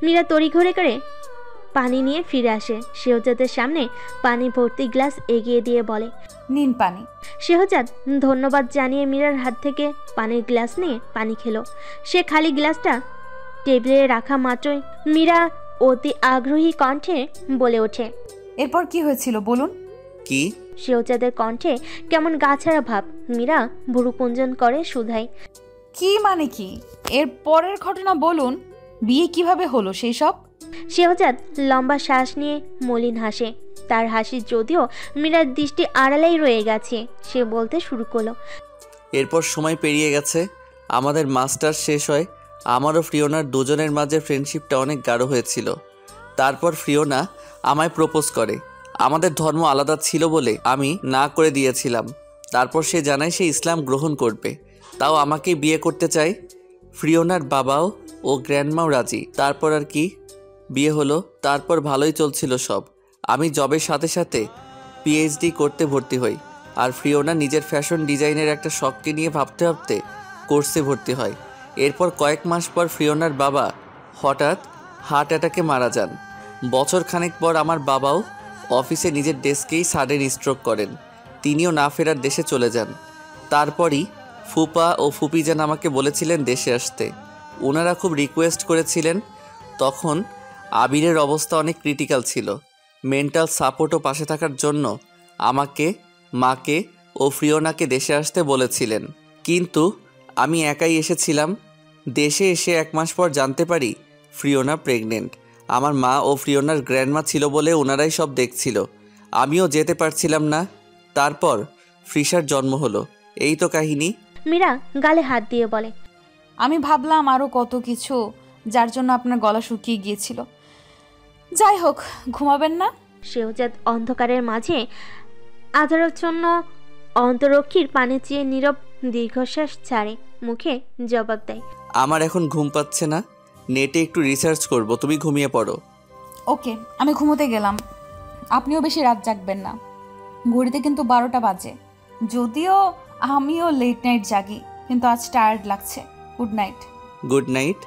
মীরা তড়িঘড়ি করে পানি নিয়ে ফিরে আসে। শেহজাদের সামনে পানি ভর্তি গ্লাস এগিয়ে দিয়ে বলে, নিন পানি। শেহজাদ ধন্যবাদ জানিয়ে মীরার হাত থেকে পানির গ্লাস নিয়ে পানি খেলো। সে খালি গ্লাসটা টেবিলে রাখা মাত্রই মীরা অতি আগ্রহী কণ্ঠে বলে ওঠে, এরপর কি হয়েছিল বলুন। কি? শেহজাদের কণ্ঠে কেমন গাছাড়া ভাব। মীরা ভুরু কুঞ্চন করে শুধায়, কি মানে কি? এর পরের ঘটনা বলুন, বিয়ে কিভাবে হলো সেই সব? শেহজাদ লম্বা শ্বাস নিয়ে মলিন হাসে। তার হাসি যদিও মীরার দৃষ্টি আড়ালেই রয়ে গেছে। সে বলতে শুরু করলো, এরপর সময় পেরিয়ে গেছে, আমাদের মাস্টার শেষ হয়। আমার ও ফ্রিওনার দুজনের মাঝে ফ্রেন্ডশিপটা অনেক গাঢ় হয়েছিল। তারপর ফ্রিওনা আমায় প্রপোজ করে। আমাদের ধর্ম আলাদা ছিল বলে আমি না করে দিয়েছিলাম। তারপর সে জানায় সে ইসলাম গ্রহণ করবে, তাও আমাকেই বিয়ে করতে চায়। ফ্রিওনার বাবাও ও গ্র্যান্ডমাও রাজি। তারপর আর কি, বিয়ে হলো। তারপর ভালোই চলছিল সব। আমি জবের সাথে সাথে পিএইচডি করতে ভর্তি হই। আর ফ্রিওনা নিজের ফ্যাশন ডিজাইনের একটা শখকে নিয়ে ভাবতে ভাবতে কোর্সে ভর্তি হয়। এরপর কয়েক মাস পর ফ্রিওনার বাবা হঠাৎ হার্ট অ্যাটাকে মারা যান। বছর খানেক পর আমার বাবাও অফিসে নিজের ডেস্কেই সাডেন স্ট্রোক করেন। তিনিও না ফেরার দেশে চলে যান। তারপরই ফুপা ও ফুপিজান আমাকে বলেছিলেন দেশে আসতে। ওনারা খুব রিকোয়েস্ট করেছিলেন। তখন আবিরের অবস্থা অনেক ক্রিটিক্যাল ছিল। মেন্টাল সাপোর্টও পাশে থাকার জন্য আমাকে, মাকে ও ফ্রিওনাকে দেশে আসতে বলেছিলেন। কিন্তু আমি একাই এসেছিলাম। দেশে এসে 1 মাস পর জানতে পারি ফ্রিওনা প্রেগনেন্ট। আমার মা ও ফ্রিওনার গ্র্যান্ডমা ছিল বলে ওনারাই সব দেখছিল। আমিও যেতে পারছিলাম না। তারপর ফ্রিশার জন্ম হলো। এই তো কাহিনী। মীরা গালে হাত দিয়ে বলে, আমি ভাবলাম আরও কত কিছু, যার জন্য আপনার গলা শুকিয়ে গিয়েছিল। যাই হোক, ঘুমাবেন না? শেহজাদ অন্ধকারের মাঝে আধারাচ্ছন্ন অন্তরক্ষীর পানে চেয়ে নীরব দীর্ঘশ্বাস ছাড়ে, মুখে জবাব দেয়, আমার এখন ঘুম পাচ্ছে না। নেটে একটু রিসার্চ করব, তুমি ঘুমিয়ে পড়ো। ওকে, আমি ঘুমোতে গেলাম। আপনিও বেশি রাত জাগবেন না। ঘড়িতে কিন্তু 12টা বাজে। যদিও আমিও লেট নাইট জাগি, কিন্তু আজ টায়ার্ড লাগছে। Good night. Good night.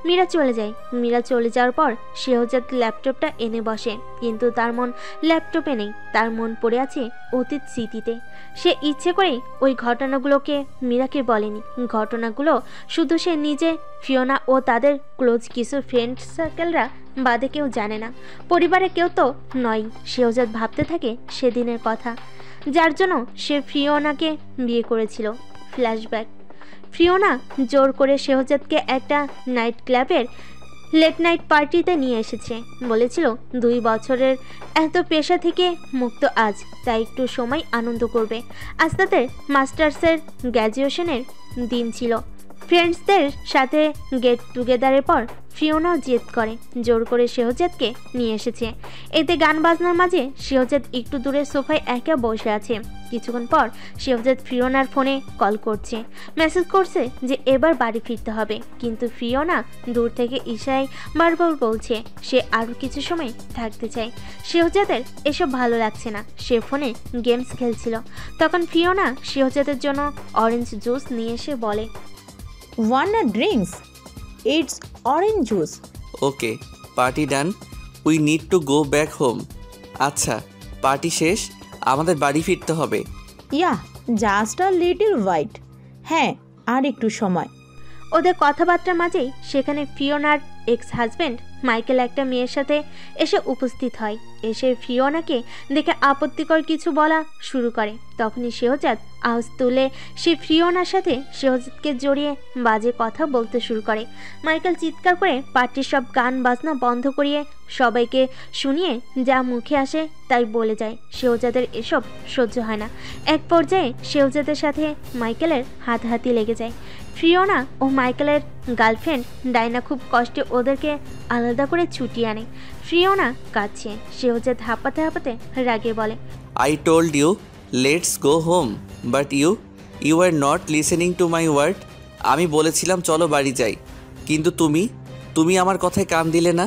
Meera চলে যায়। মীরা চলে যাওয়ার পর শেহজাদ ল্যাপটপটা এনে বসে, কিন্তু তার মন ল্যাপটপে নেই। তার মন পড়ে আছে অতীত স্মৃতিতে। সে ইচ্ছে করেই ওই ঘটনাগুলোকে মীরাকে বলেনি। ঘটনাগুলো শুধু সে নিজে, ফিওনা ও তাদের ক্লোজ কিছু ফ্রেন্ড সার্কেলরা বাদে কেউ জানে না। পরিবারে কেউ তো নয়। শেহজাদ ভাবতে থাকে সেদিনের কথা, যার জন্য সে ফিওনাকে বিয়ে করেছিল। ফ্ল্যাশব্যাক। ফিওনা জোর করে শেহজাদকে একটা নাইট ক্লাবের লেট নাইট পার্টিতে নিয়ে এসেছে। বলেছিল 2 বছরের এত পেশা থেকে মুক্ত আজ, তাই একটু সময় আনন্দ করবে। আজ তাদের মাস্টার্সের গ্র্যাজুয়েশনের দিন ছিল। ফ্রেন্ডসদের সাথে গেট টুগেদারের পর ফিওনাও জেদ করে, জোর করে শেহজাদকে নিয়ে এসেছে। এতে গান বাজনার মাঝে শেহজাদ একটু দূরে সোফায় একা বসে আছে। কিছুক্ষণ পর শেহজাদ ফিওনার ফোনে কল করছে, মেসেজ করছে যে এবার বাড়ি ফিরতে হবে। কিন্তু ফিওনা দূর থেকে ইশারায় বারবার বলছে সে আরও কিছু সময় থাকতে চায়। শেহজাদের এসব ভালো লাগছে না। সে ফোনে গেমস খেলছিল। তখন ফিওনা শেহজাদের জন্য অরেঞ্জ জুস নিয়ে এসে বলে, Want a drinks? It's orange juice. Okay, party done. We need to go back home. আচ্ছা, পার্টি শেষ, আমাদের বাড়ি ফিরতে হবে। Yeah, just a little white. হ্যাঁ, আর একটু সময়। ওদের কথাবার্তার মাঝেই সেখানে ফিওনার এক্স হাজব্যান্ড মাইকেল একটা মেয়ের সাথে এসে উপস্থিত হয়। এসে ফিওনাকে দেখে আপত্তিকর কিছু বলা শুরু করে। তখনই শেহজাদ আওয়াজ তুলে সে ফিওনার সাথে শেহজাদকে জড়িয়ে বাজে কথা বলতে শুরু করে। মাইকেল চিৎকার করে পার্টির সব গান বাজনা বন্ধ করিয়ে সবাইকে শুনিয়ে যা মুখে আসে তাই বলে যায়। শেহজাদের এসব সহ্য হয় না। এক পর্যায়ে শেহজাদের সাথে মাইকেলের হাতাহাতি লেগে যায়। ফিওনা ও মাইকেলের গার্লফ্রেন্ড ডাইনা খুব কষ্টে ওদেরকে আলাদা করে ছুটিয়ে আনে। ফিওনা কাঁদছে। শেহজাদ হাঁপাতে হাঁপাতে রাগে বলে, I told you, let's go home. But you were not listening to my word. আমি বলেছিলাম চলো বাড়ি যাই, কিন্তু তুমি আমার কথায় কান দিলে না।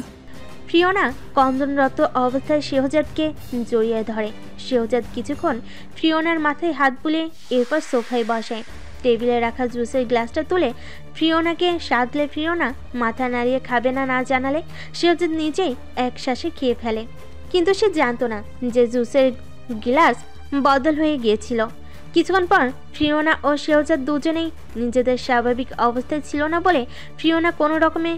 ফিওনা কন্দনরত অবস্থায় শেহজাদকে জড়িয়ে ধরে। শেহজাদ কিছুক্ষণ ফিওনার মাথায় হাত বুলিয়ে এরপর সোফায় বসায়। টেবিলে রাখা জুসের গ্লাসটা তুলে ফিওনাকে সাধলে ফিওনা মাথা নাড়িয়ে খাবে না না জানালে শেহজাদ নিজেই এক শ্বাসে খেয়ে ফেলে। কিন্তু সে জানতো না যে জুসের গ্লাস বদল হয়ে গিয়েছিল। কিছুক্ষণ পর ফিওনা ও শেহজাদ দুজনেই নিজেদের স্বাভাবিক অবস্থায় ছিল না বলে ফিওনা কোনো রকমে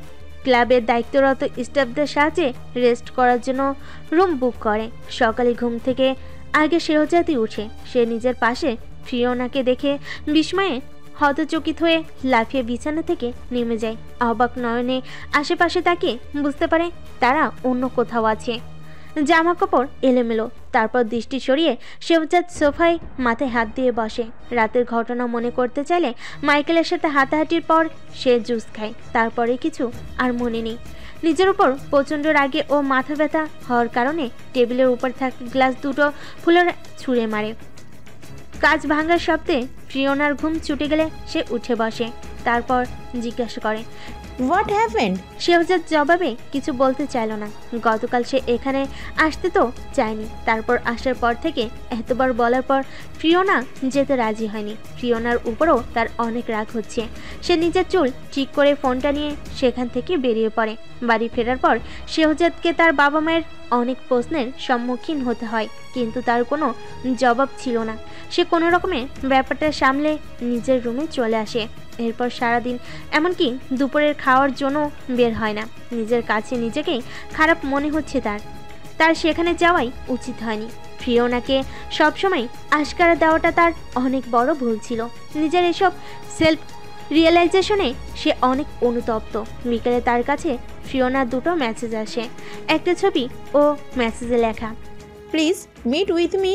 ক্লাবের দায়িত্বরত স্টাফদের সাহায্যে রেস্ট করার জন্য রুম বুক করে। সকালে ঘুম থেকে আগে শেহজাদই উঠে। সে নিজের পাশে ফিওনাকে দেখে বিস্ময়ে হতচকিত হয়ে লাফিয়ে বিছানা থেকে নেমে যায়। অবাক নয়নে আশেপাশে তাকিয়ে বুঝতে পারে তারা অন্য কোথাও আছে। জামা কাপড় এলোমেলো। তারপর দৃষ্টি সরিয়ে শেহজাদ সোফায় মাথায় হাত দিয়ে বসে। রাতের ঘটনা মনে করতে চাইলে মাইকেলের সাথে হাতাহাতির পর সে জুস খায়। তারপরে কিছু আর মনে নেই। নিজের উপর প্রচণ্ড রাগে ও মাথা ব্যথা হওয়ার কারণে টেবিলের উপর থাকা গ্লাস দুটো ফুলের ছুঁড়ে মারে। কাঁচ ভাঙার শব্দে ফিওনার ঘুম ছুটে গেলে সে উঠে বসে। তারপর জিজ্ঞাসা করে, হোয়াট হ্যাপেন্ড? শেহজাদ জবাবে কিছু বলতে চাইল না। গতকাল সে এখানে আসতে তো চায়নি। তারপর আসার পর থেকে এতবার বলার পর ফিওনা যেতে রাজি হয়নি। ফিওনার উপরও তার অনেক রাগ হচ্ছে। সে নিজের চুল ঠিক করে ফোনটা নিয়ে সেখান থেকে বেরিয়ে পড়ে। বাড়ি ফেরার পর শেহজাদকে তার বাবা মায়ের অনেক প্রশ্নের সম্মুখীন হতে হয়, কিন্তু তার কোনো জবাব ছিল না। সে কোনো রকমে ব্যাপারটা সামলে নিজের রুমে চলে আসে। এরপর সারাদিন এমনকি দুপুরের খাওয়ার জন্য বের হয় না। নিজের কাছে নিজেকেই খারাপ মনে হচ্ছে তার সেখানে যাওয়াই উচিত হয়নি। ফিওনাকে সবসময় আশকারা দেওয়াটা তার অনেক বড় ভুল ছিল। নিজের এসব সেলফ রিয়েলাইজেশনে সে অনেক অনুতপ্ত। বিকেলে তার কাছে ফিওনার দুটো মেসেজ আসে। একটা ছবি ও মেসেজে লেখা, please meet with me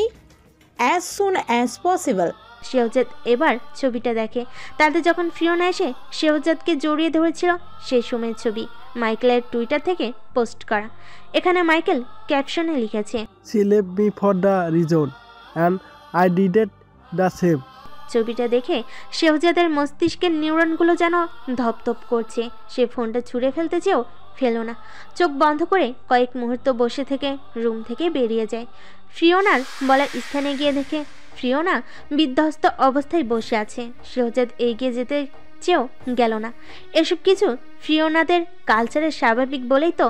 as soon as possible. Shehzad এবার ছবিটা দেখে। তাতে যখন ফিওনা এসে শেহজাদকে জড়িয়ে ধরেছিল সেই সময়ের ছবি, মাইকেলের টুইটার থেকে পোস্ট করা। এখানে মাইকেল ক্যাপশনে লিখেছে, She left me for the reason and I did the same. ছবিটা দেখে শেহজাদের মস্তিষ্কের নিউরনগুলো যেন ধপধপ করছে। সে ফোনটা ছুঁড়ে ফেলতে চেয়েও ফেলো না। চোখ বন্ধ করে কয়েক মুহূর্ত বসে থেকে রুম থেকে বেরিয়ে যায়। ফিওনার বলার স্থানে গিয়ে দেখে ফিওনা বিধ্বস্ত অবস্থায় বসে আছে। শেহজাদ এগিয়ে যেতে চেয়েও গেল না। এসব কিছু ফিওনাদের কালচারে স্বাভাবিক বলেই তো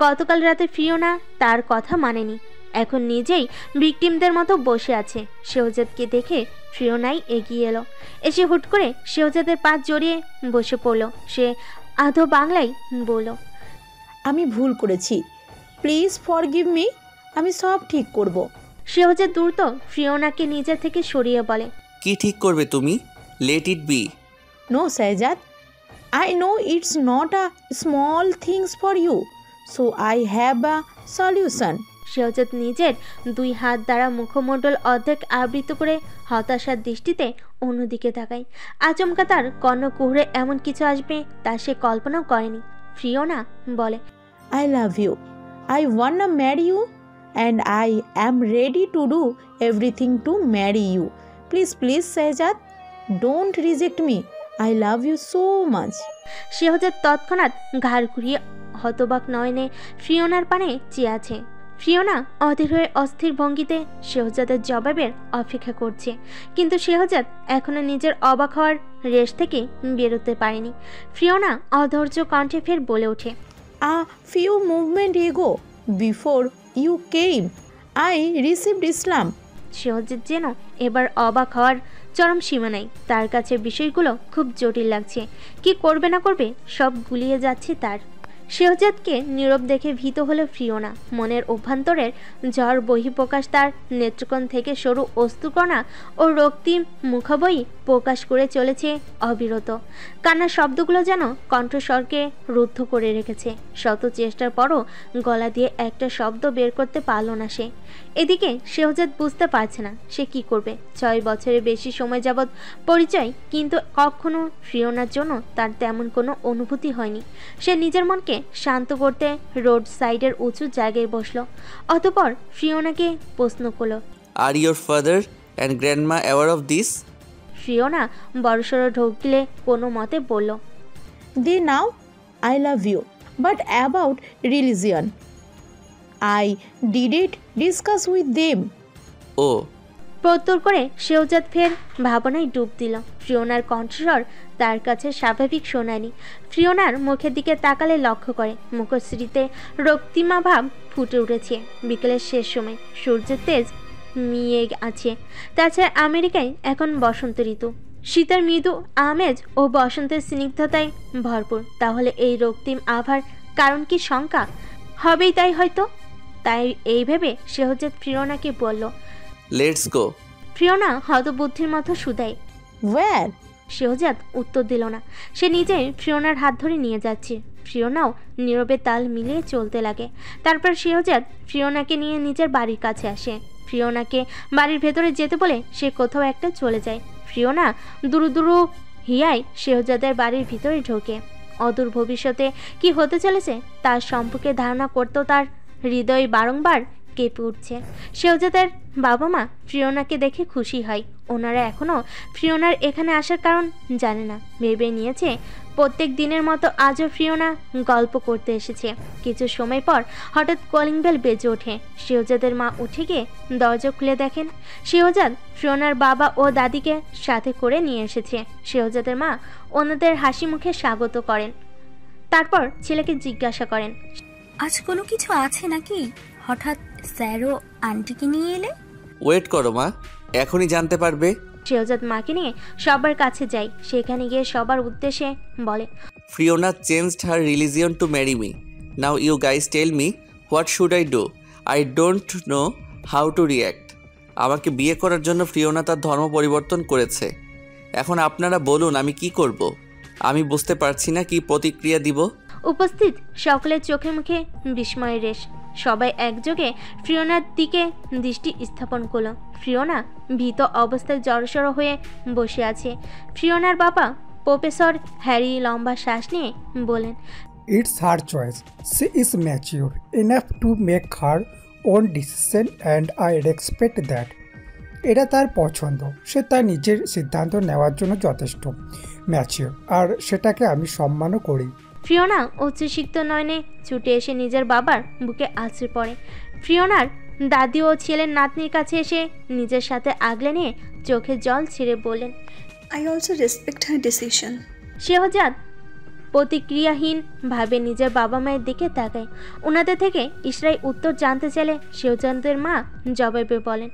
গতকাল রাতে ফিওনা তার কথা মানেনি। এখন নিজেই ভিকটিমদের মতো বসে আছে। শেহজাদকে দেখে ফিওনাই এগিয়ে এলো। এসে হুট করে শেহজাদের পা জড়িয়ে বসে পড়ল। সে আধো বাংলায় বলল, আমি ভুল করেছি, প্লিজ ফরগিভ মি, আমি সব ঠিক করব। শেহজাদ দ্রুত ফিওনাকে নিজে থেকে সরিয়ে বলে, কি ঠিক করবে তুমি? Let it be. No Shehzad, I know it's not a small things for you, so I have a solution. Shehzad নিজের দুই হাত দ্বারা মুখমণ্ডল অর্ধেক আবৃত করে হতাশার দৃষ্টিতে অন্যদিকে তাকায়। আচমকা তার কর্ণকুহরে এমন কিছু আসবে তা সে কল্পনাও করেনি। ফিওনা বলে, I love you. I wanna marry you and I am ready to do everything to marry you. Please, please, Shehzad, don't reject me. I love you so much. Shehzad তৎক্ষণাৎ ঘাড় ঘুরিয়ে হতবাক নয়নে ফিওনার পানে চেয়ে আছে। ফিওনা অধীর হয়ে অস্থির ভঙ্গিতে শেহজাদের জবাবের অপেক্ষা করছে, কিন্তু শেহজাদ এখনো নিজের অবাক হওয়ার রেশ থেকে বেরোতে পারেনি। ফিওনা অধৈর্য কণ্ঠে ফের বলে ওঠে, A few movements ago, before you came, I received Islam. Shehzad যেন এবার অবাক হওয়ার চরম সীমানায়। তার কাছে বিষয়গুলো খুব জটিল লাগছে। কি করবে না করবে সব গুলিয়ে যাচ্ছে তার। শেহজাদকে নীরব দেখে ভীত হলো ফিওনা। মনের অভ্যন্তরের ঝড় বহিঃপ্রকাশ তার নেত্রকোণ থেকে সরু অস্ত্রকণা ও রক্তিম মুখাবয়ী প্রকাশ করে চলেছে অবিরত। কান্নার শব্দগুলো যেন কণ্ঠস্বরকে রুদ্ধ করে রেখেছে। শত চেষ্টার পরও গলা দিয়ে একটা শব্দ বের করতে পারল না সে। এদিকে শেহজাদ বুঝতে পারছে না সে কি করবে। 6 বছরের বেশি সময় যাবৎ পরিচয়, কিন্তু কখনো ফিওনার জন্য তার তেমন কোনো অনুভূতি হয়নি। সে নিজের মনকে শান্ত করতে রোড সাইডের উঁচু জায়গায় বসলো। অতঃপর ফিওনাকে প্রশ্ন করলো, are your father and grandma aware of this? Fiona বড়সড় ঢোক গিলে কোনো মতে বলল, They now, I love you. But about religion, I didn't discuss with them. ও প্রত্যুর করে শেহজাদ ফের ভাবনায় ডুব দিল। ফিওনার কণ্ঠস্বর তার কাছে স্বাভাবিক শোনায়নি। ফিওনার মুখের দিকে তাকালে লক্ষ্য করে মুখশ্রীতে রক্তিমা ভাব ফুটে উঠেছে। বিকেলের শেষ সময় সূর্যের তেজ মিয়ে আছে। তাছাড়া আমেরিকায় এখন বসন্ত ঋতু। শীতের মৃদু আমেজ ও বসন্তের স্নিগ্ধতায় ভরপুর। তাহলে এই রক্তিম আভার কারণ কি শঙ্কা? হবেই তাই হয়তো। তাই এই ভেবে শেহজাদ ফিওনাকে বলল। Let's go. ফিওনা হতবুদ্ধির মতো শুধায়, Where? শেহজাদ উত্তর দিল না। সে নিজেই ফিওনার হাত ধরে নিয়ে যাচ্ছে। ফিওনাও নীরবে তাল মিলিয়ে চলতে লাগে। তারপর শেহজাদ ফিওনাকে নিয়ে নিজের বাড়ির কাছে আসে। ফিওনাকে বাড়ির ভেতরে যেতে বলে সে কোথাও একটা চলে যায়। ফিওনা দুরু দুরু হিয়ায় শেহজাদের বাড়ির ভিতরে ঢোকে। অদূর ভবিষ্যতে কি হতে চলেছে তার সম্পর্কে ধারণা করতেও তার হৃদয় বারংবার কেঁপে উঠছে। শেহজাদের বাবা মা ফিওনাকে দেখে খুশি হয়। ওনারা এখনও ফিওনার এখানে আসার কারণ জানে না। ভেবে নিয়েছে প্রত্যেক দিনের মতো আজও ফিওনা গল্প করতে এসেছে। কিছু সময় পর হঠাৎ কলিং বেল বেজে ওঠে। শেহজাদের মা উঠে গিয়ে দরজা খুলে দেখেন শেহজাদ ফিওনার বাবা ও দাদিকে সাথে করে নিয়ে এসেছে। শেহজাদের মা ওনাদের হাসি মুখে স্বাগত করেন। তারপর ছেলেকে জিজ্ঞাসা করেন, আজ কোনো কিছু আছে নাকি? হঠাৎ স্যার ও আন্টিকে নিয়ে এলে? ওয়েট করো মা, এখনই জানতে পারবে। শেহজাদ মাকে নিয়ে সবার কাছে যায়। সেখানে গিয়ে সবার উদ্দেশ্যে বলে, Fiona changed her religion to marry me. Now you guys tell me what should I do? I don't know how to react. আমাকে বিয়ে করার জন্য ফিওনা তার ধর্ম পরিবর্তন করেছে। এখন আপনারা বলুন আমি কি করব? আমি বুঝতে পারছি না কি প্রতিক্রিয়া দিব। উপস্থিত সকলের চোখে মুখে বিস্ময়ের রেশ। সবাই একযোগে ফিওনার দিকে দৃষ্টি স্থাপন করলো। ফিওনা ভীত অবস্থায় জড়সড় হয়ে বসে আছে। ফিওনার বাবা প্রফেসর হ্যারি লম্বা শ্বাস নিয়ে বলেন, It's her choice. She is mature enough to make her own decision and I respect that. এটা তার পছন্দ। সে তার নিজের সিদ্ধান্ত নেওয়ার জন্য যথেষ্ট ম্যাচিওর, আর সেটাকে আমি সম্মানও করি। ফিওনা উচ্চশিক্ত নয়নে ছুটে এসে নিজের বাবার বুকে আছড়ে পড়ে। ফিওনার দাদি ও ছেলের নাতনির কাছে এসে নিজের সাথে আগলে নিয়ে চোখে জল ছেড়ে বললেন, I also respect her decision. Shehzad প্রতিক্রিয়াহীন ভাবে নিজের বাবা মায়ের দিকে তাকায়। ওনাদের থেকে ইশরাই উত্তর জানতে চাইলে শেহজাদের মা জবাবে বলেন,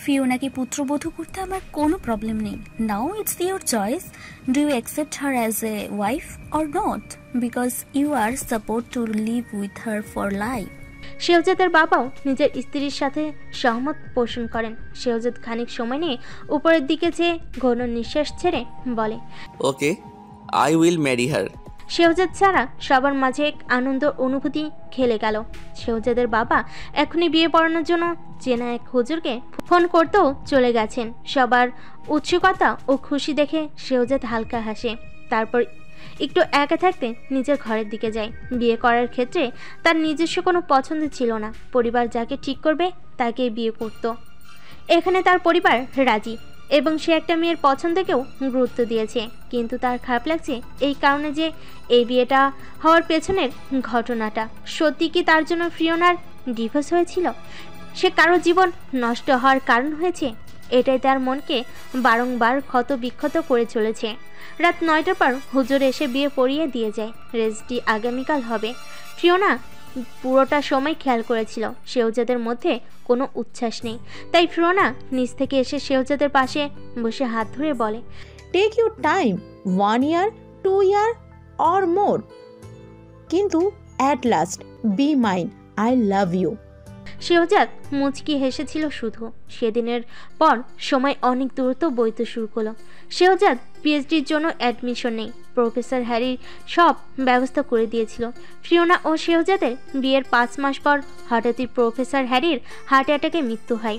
ফিওনাকে পুত্রবধূ করতে আমার কোনো প্রবলেম নেই। Now it's your choice. Do you accept her as a wife or not? Because you are support to live with her for life. শেহজাদের বাবাও নিজের স্ত্রীর সাথে সহমত পোষণ করেন। শেহজাদ খানিক সময় নিয়ে উপরের দিকে চেয়ে ঘন নিঃশ্বাস ছেড়ে বলে, okay, I will marry her. Shehzad ছাড়া সবার মাঝে এক আনন্দ অনুভূতি খেলে গেল। শেহজাদের বাবা এখনই বিয়ে পড়ানোর জন্য চেনা এক হুজুরকে ফোন করতেও চলে গেছেন। সবার উৎসুকতা ও খুশি দেখে শেহজাদ হালকা হাসে। তারপর একটু একা থাকতে নিজের ঘরের দিকে যায়। বিয়ে করার ক্ষেত্রে তার নিজস্ব কোনো পছন্দ ছিল না। পরিবার যাকে ঠিক করবে তাকেই বিয়ে করত। এখানে তার পরিবার রাজি এবং সে একটা মেয়ের পছন্দকেও গুরুত্ব দিয়েছে। কিন্তু তার খারাপ লাগছে এই কারণে যে এই বিয়েটা হওয়ার পেছনের ঘটনাটা সত্যি কি তার জন্য ফিওনার ডিভোর্স হয়েছিল? সে কারো জীবন নষ্ট হওয়ার কারণ হয়েছে? এটাই তার মনকে বারংবার ক্ষত বিক্ষত করে চলেছে। রাত 9টার পর হুজুর এসে বিয়ে পড়িয়ে দিয়ে যায়। রেজিস্ট্রি আগামীকাল হবে। ফিওনা পুরোটা সময় খেয়াল করেছিল শেহজাদের মধ্যে কোনো উচ্ছ্বাস নেই। তাই ফিওনা নিচ থেকে এসে শেহজাদের পাশে বসে হাত ধরে বলে, take your time, 1 year, 2 year or more. কিন্তু At last, be mine. I love you. Shehzad মুচকি হেসেছিল শুধু। সেদিনের পর সময় অনেক দ্রুত বইতে শুরু করলো। শেহজাদ পিএইচডির জন্য অ্যাডমিশন নেই। প্রফেসর হ্যারি সব ব্যবস্থা করে দিয়েছিল। ফিওনা ও শেহজাদের বিয়ের 5 মাস পর হঠাৎই প্রফেসর হ্যারির হার্ট অ্যাটাকে মৃত্যু হয়।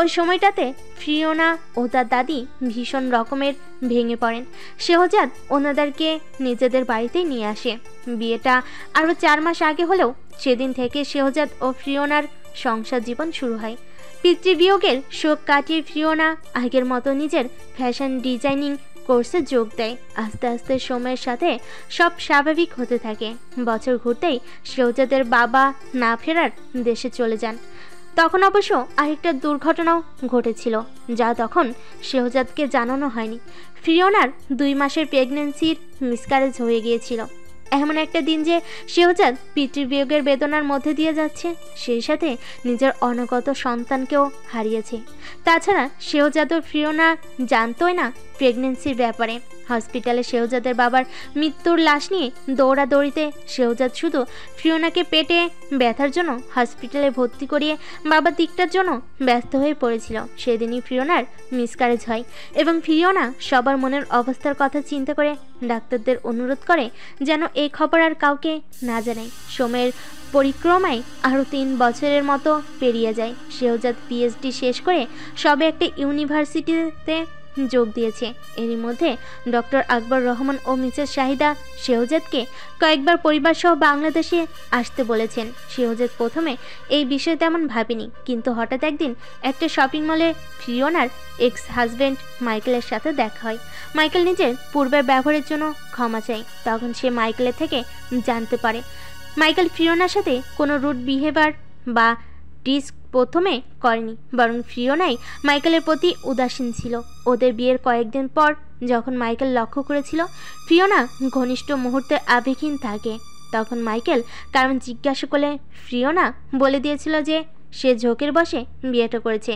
ওই সময়টাতে ফিওনা ও তার দাদি ভীষণ রকমের ভেঙে পড়েন। শেহজাদ ওনাদেরকে নিজেদের বাড়িতেই নিয়ে আসে। বিয়েটা আরও 4 মাস আগে হলেও সেদিন থেকে শেহজাদ ও ফিওনার সংসার জীবন শুরু হয়। পিতৃবিয়োগের শোক কাটিয়ে ফিওনা আগের মতো নিজের ফ্যাশন ডিজাইনিং কোর্সে যোগ দেয়। আস্তে আস্তে সময়ের সাথে সব স্বাভাবিক হতে থাকে। বছর ঘুরতেই শেহজাদের বাবা না ফেরার দেশে চলে যান। তখন অবশ্য আরেকটা দুর্ঘটনাও ঘটেছিল, যা তখন শেহজাদকে জানানো হয়নি। ফিওনার 2 মাসের প্রেগনেন্সির মিসক্যারেজ হয়ে গিয়েছিল। এমন একটা দিন যে শেহজাদ পিতৃবিয়োগের বেদনার মধ্যে দিয়ে যাচ্ছে, সেই সাথে নিজের অনাগত সন্তানকেও হারিয়েছে। তাছাড়া শেহজাদ ও ফিওনা জানতোই না প্রেগনেন্সির ব্যাপারে। হসপিটালে শেহজাদের বাবার মৃত্যুর লাশ নিয়ে দৌড়াদৌড়িতে শেহজাদ শুধু ফিওনাকে পেটে ব্যথার জন্য হসপিটালে ভর্তি করিয়ে বাবার দিকটার জন্য ব্যস্ত হয়ে পড়েছিল। সেদিনই ফিওনার মিসক্যারেজ হয় এবং ফিওনা সবার মনের অবস্থার কথা চিন্তা করে ডাক্তারদের অনুরোধ করে যেন এই খবর আর কাউকে না জানায়। সময়ের পরিক্রমায় আরও 3 বছরের মতো পেরিয়ে যায়। শেহজাদ পিএইচডি শেষ করে সবে একটা ইউনিভার্সিটিতে যোগ দিয়েছে। এরই মধ্যে ডক্টর আকবর রহমান ও মিসেস শাহিদা শেহজাদকে কয়েকবার পরিবারসহ বাংলাদেশে আসতে বলেছেন। শেহজাদ প্রথমে এই বিষয়ে তেমন ভাবেনি, কিন্তু হঠাৎ একদিন একটা শপিং মলে ফিওনার এক্স হাজব্যান্ড মাইকেলের সাথে দেখা হয়। মাইকেল নিজের পূর্বের ব্যবহারের জন্য ক্ষমা চায়। তখন সে মাইকেলের থেকে জানতে পারে মাইকেল ফিওনার সাথে কোনো রুড বিহেভিয়ার বা ডিস্ক প্রথমে করেনি, বরং ফিওনাই মাইকেলের প্রতি উদাসীন ছিল। ওদের বিয়ের কয়েকদিন পর যখন মাইকেল লক্ষ্য করেছিল ফিওনা ঘনিষ্ঠ মুহূর্তে আবেগহীন থাকে, তখন মাইকেল কারণ জিজ্ঞাসা করলে ফিওনা বলে দিয়েছিল যে সে ঝোঁকের বশে বিয়েটা করেছে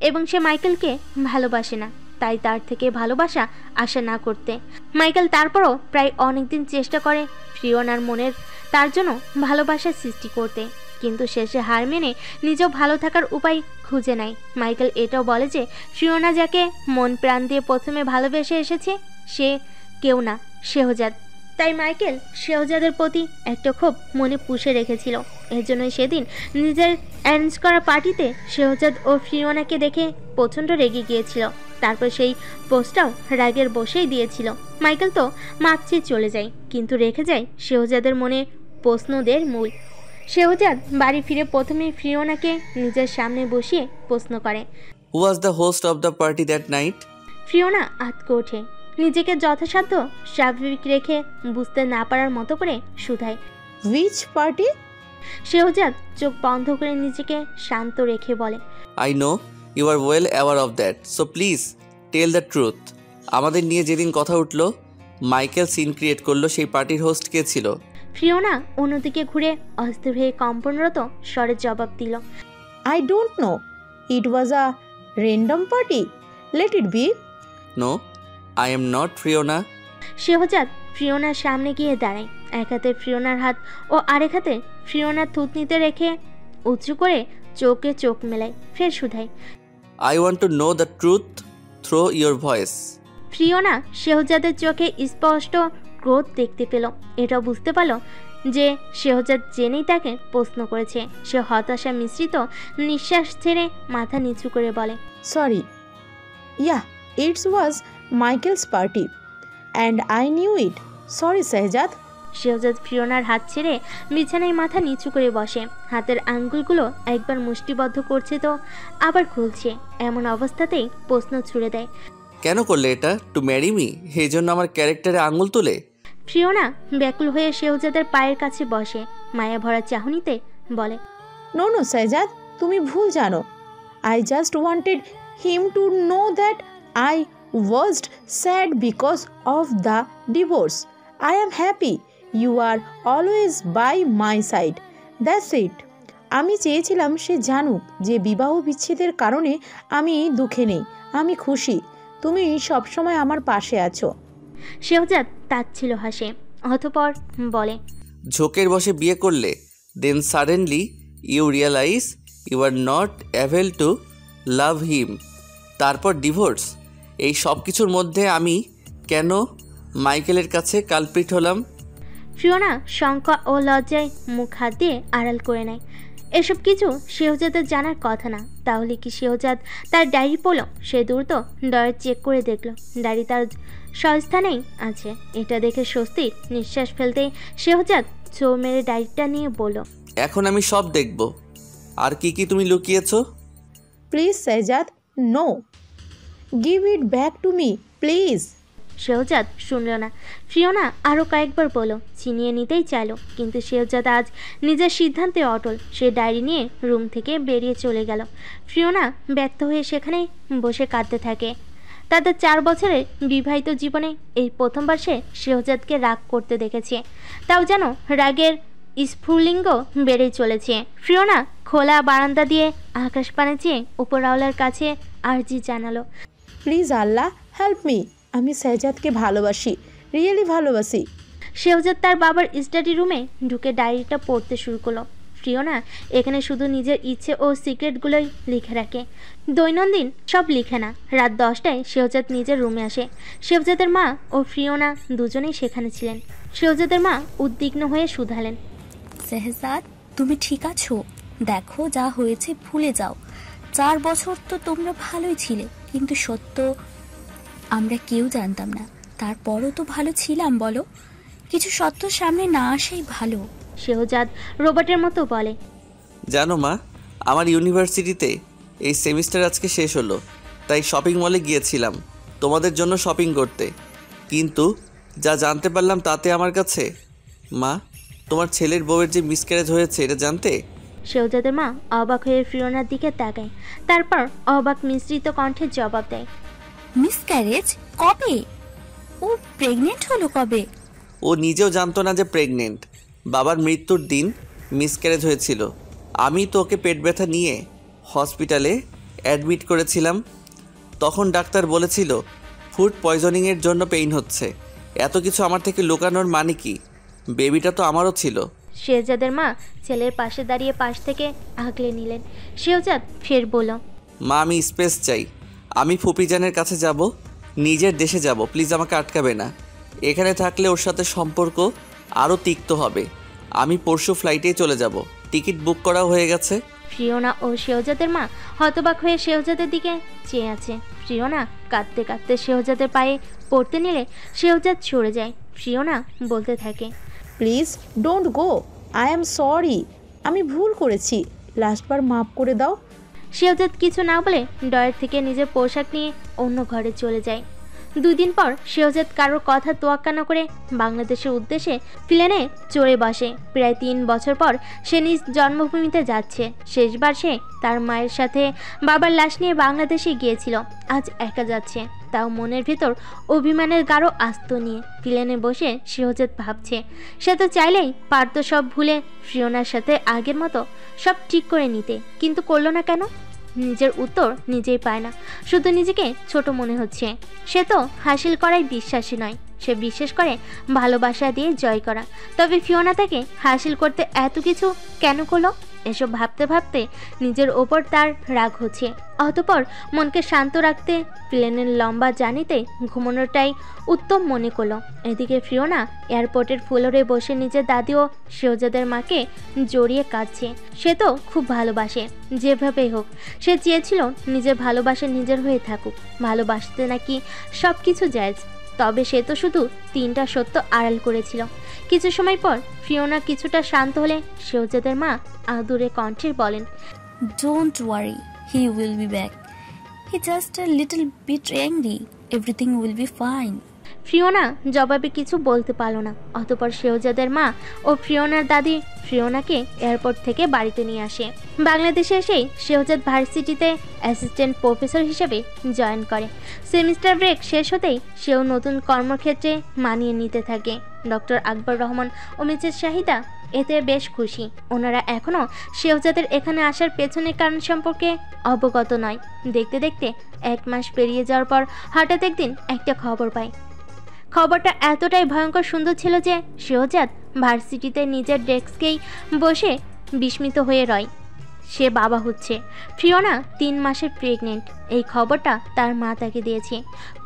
এবং সে মাইকেলকে ভালোবাসে না, তাই তার থেকে ভালোবাসা আশা না করতে। মাইকেল তারপরও প্রায় অনেকদিন চেষ্টা করে ফিওনার মনের তার জন্য ভালোবাসার সৃষ্টি করতে, কিন্তু শেষে হার মেনে নিজেও ভালো থাকার উপায় খুঁজে নেয়। মাইকেল এটাও বলে যে ফিওনা যাকে মন প্রাণ দিয়ে প্রথমে ভালোবেসে এসেছে সে কেউ না, শেহজাদ। তাই মাইকেল শেহজাদের প্রতি একটা ক্ষোভ মনে পুষে রেখেছিল। এর জন্যই সেদিন নিজের অ্যারেঞ্জ করা পার্টিতে শেহজাদ ও ফিওনাকে দেখে প্রচণ্ড রেগে গিয়েছিল। তারপর সেই পোস্টটাও রাগের বসেই দিয়েছিল। মাইকেল তো মাতছে চলে যায়, কিন্তু রেখে যায় শেহজাদের মনে প্রশ্নদের মূল। শেহজাদ বাড়ি ফিরে প্রথমে ফিওনাকে নিজের সামনে বসিয়ে প্রশ্ন করে, who was the host of the party that night? Fiona আঁতকে ওঠে, নিজেকে যথাসাধ্য স্বাভাবিক রেখে বুঝতে না পারার মতো করে শুধায়, Which party? শেহজাদ চোখ বন্ধ করে নিজেকে শান্ত রেখে বলে, I know you are well aware of that, so please tell the truth. আমাদের নিয়ে যেদিন কথা উঠলো মাইকেল সিন ক্রিয়েট করলো, সেই পার্টির হোস্ট কে ছিল? ফিওনা অন্যদিকে ঘুরে অস্থির হয়ে কম্পনরত স্বরে জবাব দিল, I don't know. It was a random party. Let it be. No, I am not Fiona. Shehzad ফিওনার সামনে গিয়ে দাঁড়ায়। এক হাতে ফিওনার হাত ও আরেক হাতে ফিওনার থুতনিতে রেখে উঁচু করে চোখে চোখ মেলায়, ফের শুধায়, I want to know the truth through your voice. Fiona শেহজাদের চোখে স্পষ্ট ক্রোধ দেখতে পেল। এটাও বুঝতে পারল যে শেহজাদ জেনেই তাকে প্রশ্ন করেছে। সে হতাশা মিশ্রিত নিঃশ্বাস ছেড়ে মাথা নিচু করে বলে, Sorry. Yeah, it was Michael's party. And I knew it. Sorry, Shehzad. Shehzad ফিওনার হাত ছেড়ে বিছানায় মাথা নিচু করে বসে। হাতের আঙ্গুলগুলো একবার মুষ্টিবদ্ধ করছে তো আবার খুলছে। এমন অবস্থাতেই প্রশ্ন ছুড়ে দেয়, কেন করলে এটা? Two marry me? এই জন্য আমার ক্যারেক্টারে আঙুল তুলে? ফিওনা ব্যাকুল হয়ে শেহজাদের পায়ের কাছে বসে মায়া ভরা চাহনিতে বলে, No, Shehzad. তুমি ভুল জানো. I just wanted him to know that I was sad because of the divorce. I am happy. You are always by my side. That's it. আমি চেয়েছিলাম সে জানুক যে বিবাহ বিচ্ছেদের কারণে আমি দুঃখে নেই, আমি খুশি, তুমি সবসময় আমার পাশে আছো। শেহজাদ তাচ্ছিল হাসে, অতঃপর বলে, ঝোঁকের বসে বিয়ে করলে, then suddenly you realize you are not able to love him, তারপর ডিভোর্স। এই সব কিছুর মধ্যে আমি কেন মাইকেলের কাছে কালপ্রিট হলাম? ফিওনা শঙ্কা ও লজ্জায় মুখ হাত দিয়ে আড়াল করে নেয়। এসব কিছু শেহজাদের জানার কথা না। তাহলে কি শেহজাদ তার ডায়েরি পড়ল? সে দ্রুত ডয়ের চেক করে দেখল ডায়েরি তার স্বস্থানেই আছে। এটা দেখে স্বস্তির নিঃশ্বাস ফেলতেই শেহজাদ চো মেরে ডায়েরিটা নিয়ে বলল, এখন আমি সব দেখব। আর কি কি তুমি লুকিয়েছো? Please Shehzad, no, give it back to me please. Shehzad শুনল না। ফিওনা আরও কয়েকবার বলল, ছিনিয়ে নিতেই চাইল, কিন্তু শেহজাদ আজ নিজের সিদ্ধান্তে অটল। সে ডায়েরি নিয়ে রুম থেকে বেরিয়ে চলে গেল। ফিওনা ব্যর্থ হয়ে সেখানেই বসে কাঁদতে থাকে। তাদের 4 বছরের বিবাহিত জীবনে এই প্রথমবার সে শেহজাদকে রাগ করতে দেখেছে। তাও যেন রাগের স্ফুলিঙ্গ বেড়েই চলেছে। ফিওনা খোলা বারান্দা দিয়ে আকাশ পানে চেয়ে উপরওয়ালার কাছে আর্জি জানালো, প্লিজ আল্লাহ হেল্প মি, আমি শেহজাদকে ভালোবাসি, রিয়েলি ভালোবাসি। শেহজাদ তার বাবার স্টাডি রুমে ঢুকে ডায়েরিটা পড়তে শুরু করলো। ফিওনা এখানে শুধু নিজের ইচ্ছে ও সিক্রেটগুলোই লিখে রাখে, দৈনন্দিন সব লিখে না। রাত 10টায় শেহজাদ নিজের রুমে আসে। শেহজাদের মা ও ফিওনা দুজনেই সেখানে ছিলেন। শেহজাদের মা উদ্বিগ্ন হয়ে শুধালেন, শেহজাদ, তুমি ঠিক আছো? দেখো যা হয়েছে ভুলে যাও। 4 বছর তো তোমরা ভালোই ছিলে, কিন্তু সত্য আমরা কেউ জানতাম না। তারপরও তো ভালো ছিলাম, বলো? কিছু সত্য সামনে না আসাই ভালো। শেহজাদ রোবটের মতো বলে, জানো মা, আমার ইউনিভার্সিটিতে এই সেমিস্টার আজকে শেষ হলো, তাই শপিং মলে গিয়েছিলাম তোমাদের জন্য শপিং করতে। কিন্তু যা জানতে পারলাম তাতে আমার কাছে, মা, তোমার ছেলের বউয়ের যে মিসক্যারেজ হয়েছে এটা জানতে? শেহজাদের মা অবাক হয়ে ফিওনার দিকে তাকায়, তারপর অবাক মিশ্রিত কণ্ঠে জবাব দেয়, মিসক্যারেজ? কবে? ও প্রেগনেন্ট হলো কবে? ও নিজেও জানতো না যে প্রেগনেন্ট। বাবার মৃত্যুর দিন মিসক্যারেজ হয়েছিল। আমি তো ওকে পেট ব্যথা নিয়ে হসপিটালে অ্যাডমিট করেছিলাম। তখন ডাক্তার বলেছিল ফুড পয়জনিংয়ের জন্য পেইন হচ্ছে। এত কিছু আমার থেকে লুকানোর মানে কি? বেবিটা তো আমারও ছিল। শেহজাদের মা ছেলের পাশে দাঁড়িয়ে পাশ থেকে আগলে নিলেন। শেহজাদ ফের বলল, মা, আমি স্পেস চাই। আমি ফুপিজানের কাছে যাব, নিজের দেশে যাব। প্লিজ আমাকে আটকাবে না। এখানে থাকলে ওর সাথে সম্পর্ক আরও তিক্ত হবে। আমি পরশু ফ্লাইটেই চলে যাব। টিকিট বুক করা হয়ে গেছে। ফিওনা ও শেহজাদের মা হতবাক হয়ে শেহজাদের দিকে চেয়ে আছে। ফিওনা কাঁদতে কাঁদতে শেহজাদের পায়ে পড়তে নিলে শেহজাদ সরে যায়। ফিওনা বলতে থাকে, please don't go, I am sorry, আমি ভুল করেছি, লাস্টবার মাফ করে দাও। শেহজাদ কিছু না বলে ডয়ের থেকে নিজের পোশাক নিয়ে অন্য ঘরে চলে যায়। 2 দিন পর শেহজাদ কারোর কথা তোয়াক্কা না করে বাংলাদেশের উদ্দেশ্যে প্লেনে চড়ে বসে। প্রায় 3 বছর পর সে নিজ জন্মভূমিতে যাচ্ছে। শেষবার সে তার মায়ের সাথে বাবার লাশ নিয়ে বাংলাদেশে গিয়েছিল। আজ একা যাচ্ছে, তাও মনের ভেতর অভিমানের গাঢ় আস্ত নিয়ে। প্লেনে বসে শেহজাদ ভাবছে, সে তো চাইলেই পারত সব ভুলে ফিওনার সাথে আগের মতো সব ঠিক করে নিতে, কিন্তু করলো না কেন? নিজের উত্তর নিজেই পায় না, শুধু নিজেকে ছোট মনে হচ্ছে। সে তো হাসিল করাই বিশ্বাসী নয়, সে বিশ্বাস করে ভালোবাসা দিয়ে জয় করা। তবে ফিওনা তাকে হাসিল করতে এত কিছু কেন করলো? এসব ভাবতে ভাবতে নিজের ওপর তার রাগ হচ্ছে। অতঃপর মনকে শান্ত রাখতে প্লেনের লম্বা জার্নিতে ঘুমানোটাই উত্তম মনে করলো। এদিকে ফিওনা এয়ারপোর্টের ফ্লোরে বসে নিজের দাদি ও শেহজাদের মাকে জড়িয়ে কাঁদছে। সে তো খুব ভালোবাসে, যেভাবেই হোক সে চেয়েছিল নিজের ভালোবাসা নিজের হয়ে থাকুক। ভালোবাসতে নাকি সব কিছু জায়েজ, তবে সে তো শুধু 3টা সত্য আড়াল করেছিল। কিছু সময় পর ফিওনা কিছুটা শান্ত হলে শেহজাদের মা আদুরে কণ্ঠে বলেন, don't worry, he will be back. He just a little bit angry, everything will be fine. Fiona জবাবে কিছু বলতে পারল না। অতঃপর শেহজাদের মা ও ফিওনার দাদি ফিওনাকে এয়ারপোর্ট থেকে বাড়িতে নিয়ে আসে। বাংলাদেশে এসেই শেহজাদ ভার্সিটিতে অ্যাসিস্ট্যান্ট প্রফেসর হিসেবে জয়েন করে। সেমিস্টার ব্রেক শেষ হতেই সেও নতুন কর্মক্ষেত্রে মানিয়ে নিতে থাকে। ডক্টর আকবর রহমান ও মিসেস শাহিদা এতে বেশ খুশি। ওনারা এখনও শেহজাদের এখানে আসার পেছনের কারণ সম্পর্কে অবগত নয়। দেখতে দেখতে 1 মাস পেরিয়ে যাওয়ার পর হঠাৎ একদিন একটা খবর পায়, খবরটা এতটাই ভয়ঙ্কর সুন্দর ছিল যে শেহজাদ ভার্সিটিতে নিজের ডেস্কেই বসে বিস্মিত হয়ে রয়। সে বাবা হচ্ছে। ফিওনা 3 মাসের প্রেগনেন্ট। এই খবরটা তার মা তাকে দিয়েছে।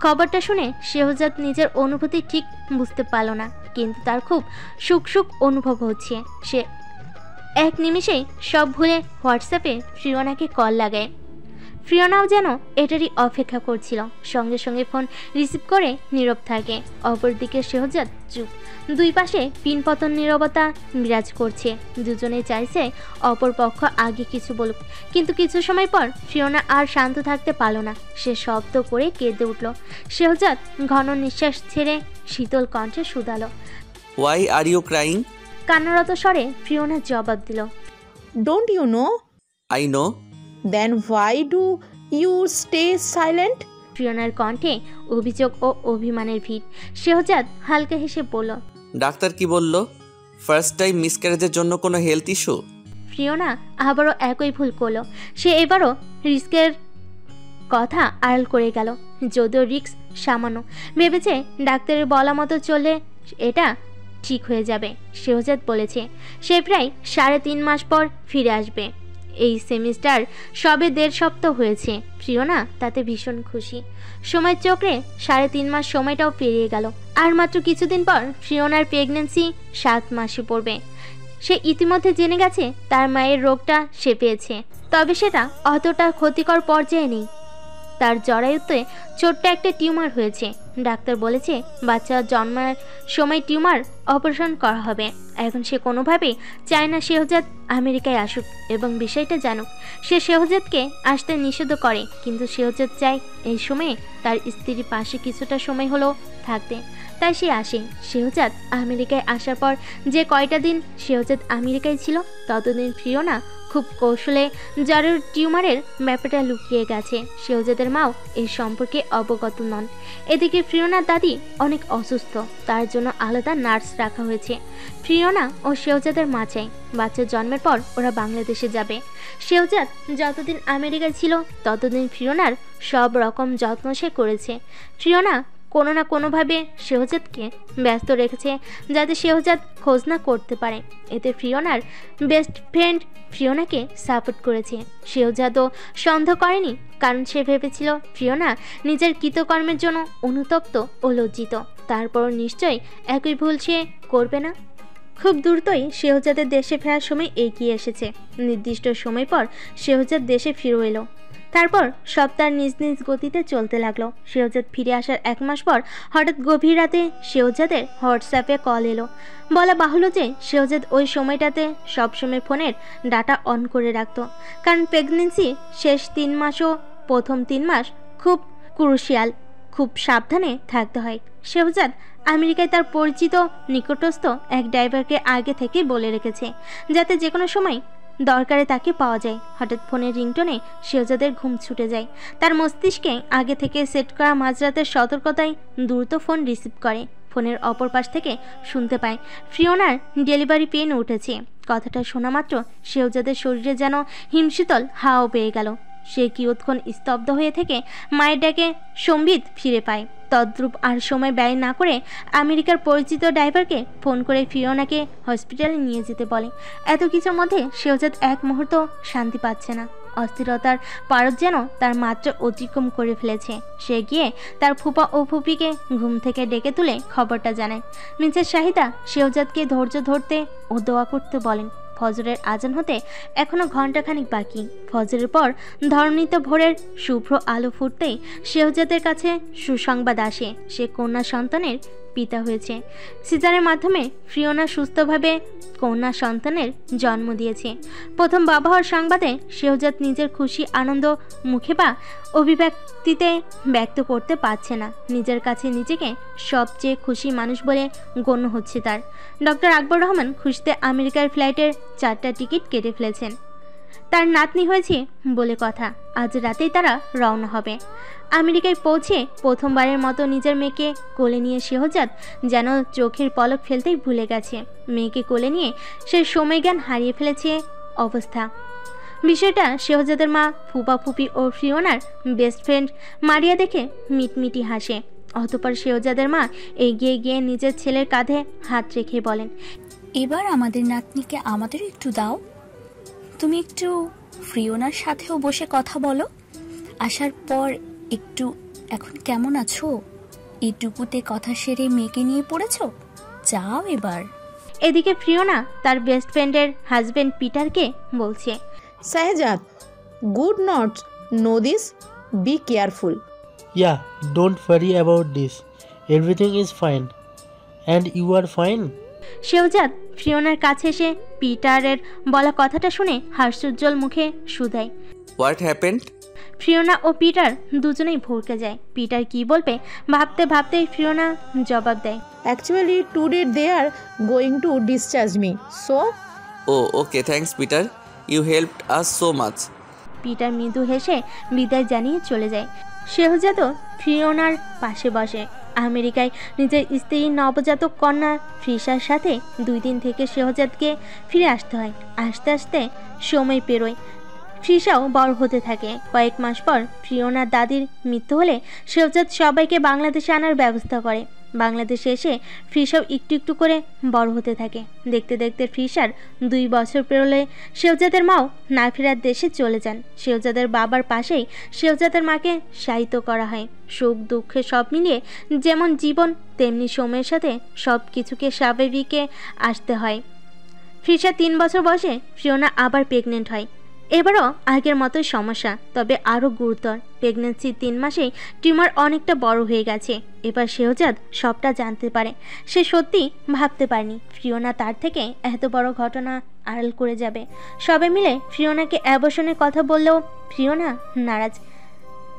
খবরটা শুনে শেহজাদ নিজের অনুভূতি ঠিক বুঝতে পারল না, কিন্তু তার খুব সুখ সুখ অনুভব হচ্ছে। সে এক নিমিষেই সব ভুলে হোয়াটসঅ্যাপে ফিওনাকে কল লাগায়। ফিওনাও যেন এটারই অপেক্ষা করছিল। সঙ্গে সঙ্গে ফোন রিসিভ করে নীরব থাকে। অপরদিকে শেহজাদ চুপ। দুই পাশে পিনপতন নীরবতা বিরাজ করছে। দুজনেই চাইছে অপর পক্ষ আগে কিছু বলুক, কিন্তু কিছু সময় পর ফিওনা আর শান্ত থাকতে পারল না। সে শব্দ করে কেঁদে উঠল। শেহজাদ ঘন নিঃশ্বাস ছেড়ে শীতল কণ্ঠে শুধালো, ওয়াই আর ইউ ক্রাইং? কান্নারত স্বরে ফিওনা জবাব দিল, Don't you know? I know. Then why do you stay silent? ফিওনার কণ্ঠে অভিযোগ ও অভিমানের ভিড়। শেহজাদ হালকা হেসে বলল, ডাক্তার কি বলল? ফার্স্ট টাইম মিসক্যারেজের জন্য কোনো হেলথ ইস্যু? ফিওনা আবারও একই ভুল করলো। সে এবারও রিস্কের কথা আড়াল করে গেল। যদিও রিস্ক সামান্য, ভেবেছে ডাক্তারের বলা মতো চললে এটা ঠিক হয়ে যাবে। শেহজাদ বলেছে সে প্রায় 3.5 মাস পর ফিরে আসবে। এই সেমিস্টার সবে 1.5 সপ্তাহ হয়েছে। ফিওনা তাতে ভীষণ খুশি। সময় চক্রে 3.5 মাস সময়টাও পেরিয়ে গেল। আর মাত্র কিছুদিন পর ফিওনার প্রেগন্যান্সি 7 মাসে পড়বে। সে ইতিমধ্যে জেনে গেছে তার মায়ের রোগটা সে পেয়েছে, তবে সেটা অতটা ক্ষতিকর পর্যায়ে নেই। তার জরায়ুতে ছোট্ট একটা টিউমার হয়েছে। ডাক্তার বলেছে বাচ্চা জন্মের সময় টিউমার অপারেশন করা হবে। এখন সে কোনোভাবেই চায় না শেহজাদ আমেরিকায় আসুক এবং বিষয়টা জানুক। সে শেহজাদকে আসতে নিষেধ করে, কিন্তু শেহজাদ চায় এই সময়ে তার স্ত্রীর পাশে কিছুটা সময় হলেও থাকতে। তাই সে আসে। শেহজাদ আমেরিকায় আসার পর যে কয়টা দিন শেহজাদ আমেরিকায় ছিল, ততদিন ফিওনা খুব কৌশলে জ্বরের টিউমারের ব্যাপারটা লুকিয়ে গেছে। শেহজাদের মাও এই সম্পর্কে অবগত নন। এদিকে ফিওনার দাদি অনেক অসুস্থ, তার জন্য আলাদা নার্স রাখা হয়েছে। ফিওনা ও শেহজাদের মা চাই বাচ্চা জন্মের পর ওরা বাংলাদেশে যাবে। শেহজাদ যতদিন আমেরিকায় ছিল ততদিন ফিওনার সব রকম যত্ন সে করেছে। ফিওনা কোনো না কোনোভাবে শেহজাদকে ব্যস্ত রেখেছে, যাতে শেহজাদ খোঁজ না করতে পারে। এতে ফিওনার বেস্ট ফ্রেন্ড ফিওনাকে সাপোর্ট করেছে। শেহজাদও সন্দেহ করেনি, কারণ সে ভেবেছিল ফিওনা নিজের কৃতকর্মের জন্য অনুতপ্ত ও লজ্জিত। তারপর নিশ্চয়ই একই ভুল সে করবে না। খুব দ্রুতই শেহজাদের দেশে ফেরার সময় এগিয়ে এসেছে। নির্দিষ্ট সময় পর শেহজাদ দেশে ফিরে এলো। তারপর সপ্তাহ নিজ নিজ গতিতে চলতে লাগলো। শেহজাদ ফিরে আসার 1 মাস পর হঠাৎ গভীর রাতে শেহজাদের হোয়াটসঅ্যাপে কল এলো। বলা বাহুল্য যে শেহজাদ ওই সময়টাতে সবসময় ফোনের ডাটা অন করে রাখত, কারণ প্রেগনেন্সি শেষ 3 মাস ও প্রথম 3 মাস খুব ক্রুশিয়াল, খুব সাবধানে থাকতে হয়। শেহজাদ আমেরিকায় তার পরিচিত নিকটস্থ এক ড্রাইভারকে আগে থেকে বলে রেখেছে, যাতে যে কোনো সময় দরকারে তাকে পাওয়া যায়। হঠাৎ ফোনের রিংটোনে শেহজাদের ঘুম ছুটে যায়। তার মস্তিষ্কে আগে থেকে সেট করা মাঝরাতের সতর্কতায় দ্রুত ফোন রিসিভ করে। ফোনের অপর পাশ থেকে শুনতে পায় ফিওনার ডেলিভারি পেন উঠেছে। কথাটা শোনা মাত্র শেহজাদের শরীরে যেন হিমশীতল হাওয়া পেয়ে গেল। সে কিয়ৎক্ষণ স্তব্ধ হয়ে থেকে মায়ের ডাকে সম্বিত ফিরে পায়। তদ্রূপ আর সময় ব্যয় না করে আমেরিকার পরিচিত ড্রাইভারকে ফোন করে ফিওনাকে হসপিটালে নিয়ে যেতে বলে। এত কিছুর মধ্যে শেহজাদ এক মুহূর্ত শান্তি পাচ্ছে না। অস্থিরতার পারদ যেন তার মাত্রা অতিক্রম করে ফেলেছে। সে গিয়ে তার ফুপা ও ফুপিকে ঘুম থেকে ডেকে তুলে খবরটা জানায়। মিসেস শাহিদা শেহজাদকে ধৈর্য ধরতে ও দোয়া করতে বলেন। ফজরের আজান হতে এখনো ঘণ্টাখানিক বাকি। ফজরের পর ধরণীতে ভোরের শুভ্র আলো ফুটতেই শেহজাদের কাছে সুসংবাদ আসে। সে কন্যা সন্তানের পিতা হয়েছে। সিজারের মাধ্যমে ফিওনা সুস্থভাবে কন্যা সন্তানের জন্ম দিয়েছে। প্রথম বাবা হওয়ার সংবাদে শেহজাদ নিজের খুশি আনন্দ মুখে বা অভিব্যক্তিতে ব্যক্ত করতে পারছে না। নিজের কাছে নিজেকে সবচেয়ে খুশি মানুষ বলে গণ্য হচ্ছে তার। ডক্টর আকবর রহমান খুশিতে আমেরিকার ফ্লাইটের 4টা টিকিট কেটে ফেলেছেন। তার নাতনি হয়েছে বলে কথা। আজ রাতেই তারা রওনা হবে। আমেরিকায় পৌঁছে প্রথমবারের মতো নিজের মেয়েকে কোলে নিয়ে শেহজাদ যেন চোখের পলক ফেলতেই ভুলে গেছে। মেয়েকে কোলে নিয়ে সে সময়জ্ঞান হারিয়ে ফেলেছে অবস্থা। বিষয়টা শেহজাদের মা, ফুপা ফুপি ও ফিওনার বেস্ট ফ্রেন্ড মারিয়া দেখে মিটমিটি হাসে। অতঃপর শেহজাদের মা এগিয়ে গিয়ে নিজের ছেলের কাঁধে হাত রেখে বলেন, এবার আমাদের নাতনিকে আমাদের একটু দাও। তুমি একটু ফ্রিওনার সাথেও বসে কথা বলো। আসার পর একটু এখন কেমন আছো এটুকুতে কথা সেরে মেয়েকে নিয়ে পড়েছো, যাও এবার। এদিকে ফ্রিওনা তার বেস্ট ফ্রেন্ডের হাজবেন্ড পিটারকে বলছে, Sahajat, good not know this. Be careful. Yeah, don't worry about this. Everything is fine. And you are fine? Shehzad ফ্রিওনার কাছে এসে পিটারের বলা কথাটা শুনে হাস্যোজ্জ্বল মুখে শুধায়। What happened? ফ্রিওনা ও পিটার দুজনেই ভরকে যায়। পিটার কি বলবে ভাবতে ভাবতেই ফ্রিওনা জবাব দেয়, Actually, today they are going to discharge me. So, oh okay, thanks Peter, you helped us so much. Peter মৃদু হেসে বিদায় জানিয়ে চলে যায়। শেহজাদও ফ্রিওনার পাশে বসে। আমেরিকায় নিজের স্ত্রীর নবজাতক কন্যা ফ্রিসার সাথে 2 দিন থেকে শেহজাদকে ফিরে আসতে হয়। আস্তে আস্তে সময় পেরোয়, ফ্রিসাও বড় হতে থাকে। কয়েক মাস পর ফ্রিওনার দাদির মৃত্যু হলে শেহজাদ সবাইকে বাংলাদেশে আনার ব্যবস্থা করে। বাংলাদেশে এসে ফ্রিসাও একটু একটু করে বড় হতে থাকে। দেখতে দেখতে ফ্রিসার 2 বছর পেরোলে শেহজাদের মাও না ফেরার দেশে চলে যান। শেহজাদের বাবার পাশেই শেহজাদের মাকে শায়িত করা হয়। সুখ দুঃখে সব মিলিয়ে যেমন জীবন, তেমনি সময়ের সাথে সব কিছুকে স্বাভাবিকে আসতে হয়। ফ্রিসা 3 বছর বয়সে ফ্রিওনা আবার প্রেগনেন্ট হয়। এবারও আগের মতোই সমস্যা, তবে আরও গুরুতর। প্রেগনেন্সির 3 মাসেই টিউমার অনেকটা বড় হয়ে গেছে। এবার শেহজাদ সবটা জানতে পারে। সে সত্যি ভাবতে পারেনি ফ্রিওনা তার থেকে এত বড় ঘটনা আড়াল করে যাবে। সবাই মিলে ফ্রিওনাকে অ্যাবর্শনের কথা বললেও ফ্রিওনা নারাজ।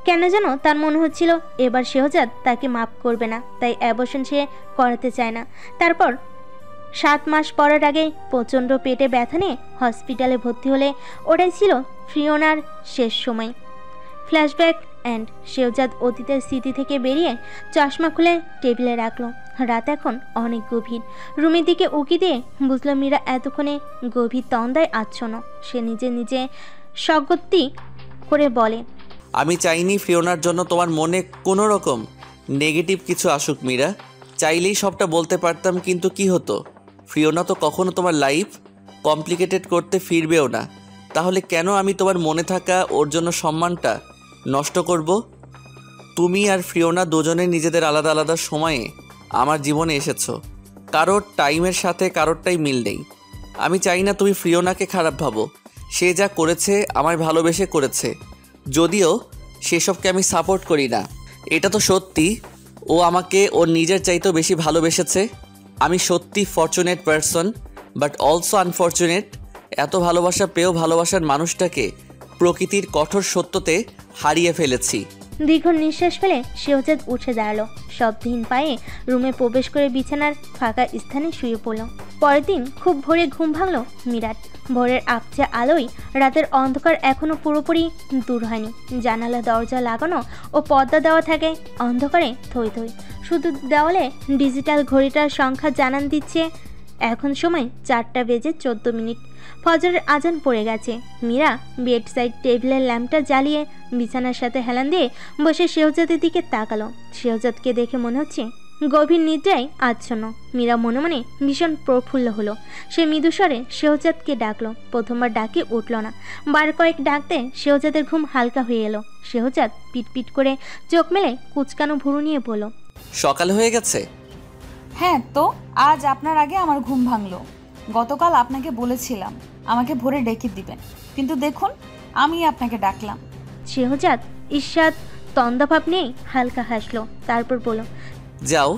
কেন যেন তার মনে হচ্ছিল এবার শেহজাদ তাকে মাফ করবে না, তাই অ্যাবর্শন সে করাতে চায় না। তারপর 7 মাস পরের আগে প্রচণ্ড পেটে ব্যথা নিয়ে হসপিটালে ভর্তি হলে ওটাই ছিল ফ্রিওনার শেষ সময়। ফ্ল্যাশব্যাক অ্যান্ড শেহজাদ অতীতের স্মৃতি থেকে বেরিয়ে চশমা খুলে টেবিলে রাখলো। রাত এখন অনেক গভীর। রুমের দিকে উকি দিয়ে বুঝলো মীরা এতক্ষণে গভীর তন্দায় আচ্ছন্ন। সে নিজে নিজে স্বগতি করে বলে, আমি চাইনি ফ্রিওনার জন্য তোমার মনে কোনো রকম নেগেটিভ কিছু আসুক মীরা। চাইলেই সবটা বলতে পারতাম, কিন্তু কি হতো, ফ্রিওনা তো কখনো তোমার লাইফ কমপ্লিকেটেড করতে ফিরবেও না। তাহলে কেন আমি তোমার মনে থাকা ওর জন্য সম্মানটা নষ্ট করব? তুমি আর ফ্রিওনা দুজনে নিজেদের আলাদা আলাদা সময়ে আমার জীবনে এসেছো। কারোর টাইমের সাথে কারোরটাই মিল নেই। আমি চাই না তুমি ফ্রিওনাকে খারাপ ভাবো। সে যা করেছে আমায় ভালোবেসে করেছে, যদিও সেসবকে আমি সাপোর্ট করি না। এটা তো সত্যি, ও আমাকে ওর নিজের চাইতেও বেশি ভালোবেসেছে। আমি সত্যি fortunate person, but also unfortunate. এত ভালোবাসা পেয়েও ভালোবাসার মানুষটাকে প্রকৃতির কঠোর সত্যতে হারিয়ে ফেলেছি। দীর্ঘ নিঃশ্বাস ফেলে শেহজাদ উঠে দাঁড়ালো। শব্দহীন পায়ে রুমে প্রবেশ করে বিছানার ফাঁকা স্থানে শুয়ে পড়ল। পরের দিন খুব ভোরে ঘুম ভাঙল মীরার। ভোরের আবছা আলোয় রাতের অন্ধকার এখনো পুরোপুরি দূর হয়নি। জানালা দরজা লাগানো ও পর্দা দেওয়া থাকে অন্ধকারে থই থই। শুধু দেওয়ালে ডিজিটাল ঘড়িটার সংখ্যা জানান দিচ্ছে এখন সময় 4টা বেজে 14 মিনিট। ফজরের আজান পড়ে গেছে। মীরা বেড সাইড টেবিলের ল্যাম্পটা জ্বালিয়ে বিছানার সাথে হেলান দিয়ে বসে শেহজাদের দিকে তাকালো। শেহজাদকে দেখে মনে হচ্ছে গভীর নিদ্রায় আচ্ছন্ন। মীরা মনে মনে ভীষণ প্রফুল্ল হলো। সে মৃদুস্বরে শেহজাদকে ডাকলো। প্রথমবার ডাকে উঠল না। বার কয়েক ডাকতে শেহজাদের ঘুম হালকা হয়ে এলো। শেহজাদ পিটপিট করে চোখ মেলে কুচকানো ভুরু নিয়ে বলল, সকাল হয়ে গেছে? হ্যাঁ, তো আজ আপনার আগে আমার ঘুম ভাঙলো। গতকাল আপনাকে বলেছিলাম আমাকে ভোরে ডেকে দিবেন, কিন্তু দেখুন আমি আপনাকে ডাকলাম। শেহজাদ ঈর্ষাদ তন্দাভাব নিয়েই হালকা হাসলো। তারপর বলল, যাও,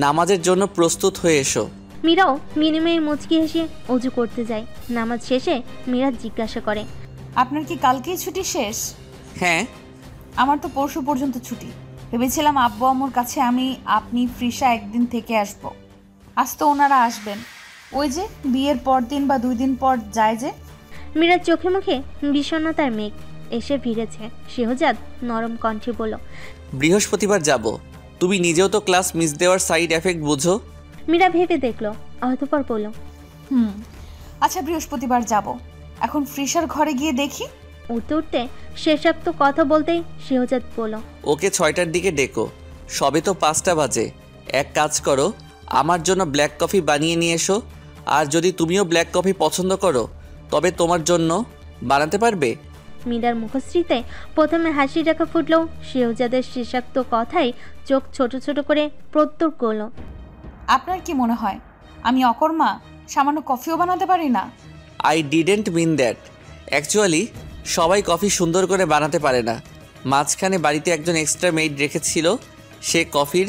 নামাজের জন্য প্রস্তুত হয়ে এসো। মীরাও মিনিমের মুচকি হেসে অজু করতে যায়। নামাজ শেষে মীরা জিজ্ঞাসা করে, আপনার কি কালকেই ছুটি শেষ? হ্যাঁ। আমার তো পরশু পর্যন্ত ছুটি। ভেবেছিলাম আব্বু আম্মুর কাছে আপনি ফ্রিসা একদিন থেকে আসবো। আজ তো ওনারা আসবেন, ওই যে বিয়ের পর দিন বা 2 দিন পর যায় যে। মীরার চোখে মুখে বিষণ্ণতার মেঘ এসে ভিড়েছে। শেহজাদ নরম কণ্ঠে বলল, বৃহস্পতিবার যাব। তুমি নিজেও তো ক্লাস মিস দেওয়ার সাইড এফেক্ট বুঝো। মীরা ভেবে দেখলো, অতঃপর বলল, আচ্ছা বৃহস্পতিবার যাব। এখন ফ্রিসার ঘরে গিয়ে দেখি। উঠতে উঠতে শেষাক্ত কথা বলতেই শেহজাদ বলল, ওকে 6টার দিকে ডেকো। সবে তো 5টা বাজে। এক কাজ করো, আমার জন্য ব্ল্যাক কফি বানিয়ে নিয়ে এসো। আর যদি তুমিও ব্ল্যাক কফি পছন্দ করো তবে তোমার জন্য বানাতে পারবে? মীরার মুখশ্রীতে প্রথমে হাসি রেখা ফুটলেও শেহজাদের শেষাক্ত কথায় চোখ ছোট ছোট করে প্রত্যুর করল। আপনার কি মনে হয় আমি অকর্মা? সামান্য কফিও বানাতে পারি না? I didn't mean that. Actually সবাই কফি সুন্দর করে বানাতে পারে না। মাঝখানে বাড়িতে একজন এক্সট্রা মেইড রেখেছিল, সে কফির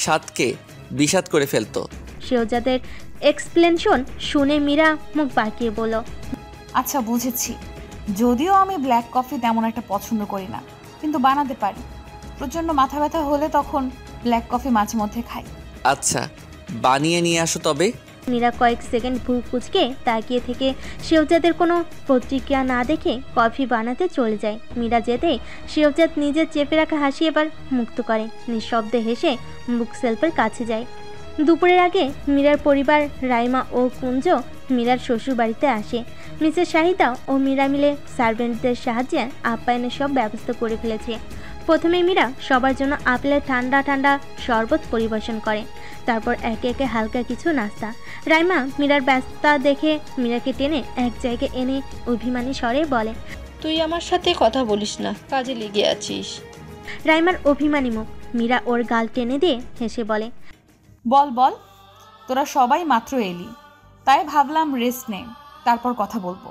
স্বাদকে বিষাদ করে ফেলতো। শেহজাদের এক্সপ্লেনেশন শুনে মীরা মুখ বাঁকিয়ে বলল, আচ্ছা বুঝেছি। যদিও আমি ব্ল্যাক কফি তেমন একটা পছন্দ করি না, কিন্তু বানাতে পারি। প্রচণ্ড মাথা ব্যথা হলে তখন ব্ল্যাক কফি মাঝে মধ্যে খাই। আচ্ছা, বানিয়ে নিয়ে আসো তবে। মীরা কয়েক সেকেন্ড ভ্রু কুঁচকে তাকিয়ে থেকে শেহজাদের কোনো প্রতিক্রিয়া না দেখে কফি বানাতে চলে যায়। মীরা যেতেই শেহজাদ নিজের চেপে রাখা হাসি এবার মুক্ত করে নিঃশব্দে হেসে বুক সেলফের কাছে যায়। দুপুরের আগে মীরার পরিবার রাইমা ও কুঞ্জ মীরার শ্বশুর বাড়িতে আসে। মিসেস শাহিদা ও মীরা মিলে সার্ভেন্টদের সাহায্যে আপ্যায়নের সব ব্যবস্থা করে ফেলেছে। প্রথমে মীরা সবার জন্য আপেলের ঠান্ডা ঠান্ডা শরবত পরিবেশন করে, তারপর একে একে হালকা কিছু নাস্তা। রাইমা মীরার ব্যস্ততা দেখে মীরাকে টেনে এক জায়গায় এনে অভিমানী স্বরে বলে, তুই আমার সাথে কথা বলিস না, কাজে লেগে আছিস। রাইমার অভিমানী মুখ। মীরা ওর গাল টেনে দিয়ে হেসে বলে, বল বল, তোরা সবাই মাত্র এলি, তাই ভাবলাম রেস্ট নে, তারপর কথা বলবো।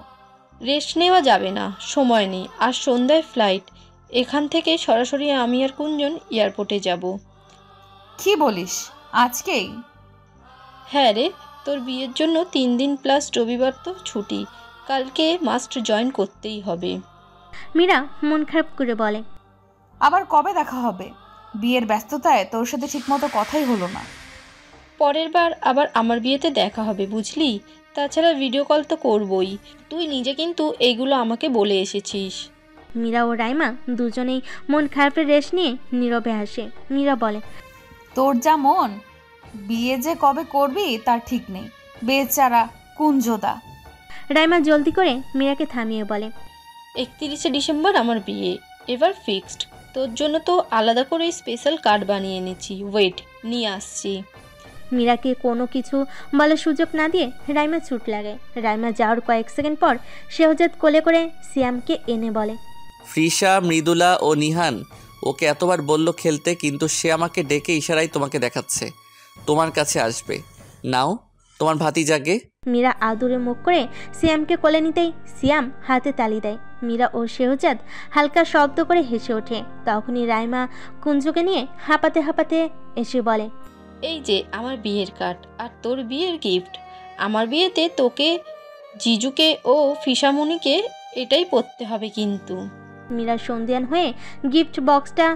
রেস্ট নেওয়া যাবে না, সময় নেই। আর সন্ধ্যায় ফ্লাইট। এখান থেকে সরাসরি আমি আর কুঞ্জন এয়ারপোর্টে যাব। কি বলিস, আজকেই? হ্যাঁ রে, তোর বিয়ের জন্য 3 দিন প্লাস রবিবার তো ছুটি। কালকে মাস্ট জয়েন করতেই হবে। মীরা মন খারাপ করে বলে, আবার কবে দেখা হবে? বিয়ের ব্যস্ততায় তোর সাথে ঠিকমতো কথাই হলো না। পরের বার আবার আমার বিয়েতে দেখা হবে, বুঝলি? তাছাড়া ভিডিও কল তো করবই। তুই নিজে কিন্তু এইগুলো আমাকে বলে এসেছিস। মীরা ও রাইমা দুজনেই মন খারাপের রেশ নিয়ে নীরবে হাসে। মীরা বলে, তোর যা মন, বিয়ে যে কবে করবি তার ঠিক নেই, বেচারা কুঞ্জদা। রাইমা জলদি করে মীরাকে থামিয়ে বলে, 31শে ডিসেম্বর আমার বিয়ে, এবার ফিক্সড। তোর জন্য তো আলাদা করে স্পেশাল কার্ড বানিয়ে এনেছি, ওয়েট, নিয়ে আসছি। মীরাকে কোনো কিছু বলার সুযোগ না দিয়ে রাইমা ছুট লাগে। রাইমা যাওয়ার কয়েক সেকেন্ড পর শেহজাদ কোলে করে সিয়ামকে এনে বলে, ফ্রিসা, মৃদুলা ও নিহান ওকে এতবার বলল খেলতে, কিন্তু সে আমাকে ডেকে ইশারায় তোমাকে দেখাচ্ছে তোমার কাছে আসবে। নাও তোমার ভাতিজাকে। মীরা আদুরে মুখ করে সিয়ামকে কোলে নিতেই সিয়াম হাতে তালি দেয়। মীরা ও শেহজাদ হালকা শব্দ করে হেসে ওঠে। তখনই রাইমা কুঞ্জকে নিয়ে হাঁপাতে হাঁপাতে এসে বলে, এই যে আমার বিয়ের কার্ড আর তোর বিয়ের গিফট। আমার বিয়েতে তোকে, জিজুকে ও ফিসামণিকে এটাই পরতে হবে কিন্তু। মীরা সন্ধিয়ান হয়ে গিফট বক্সটা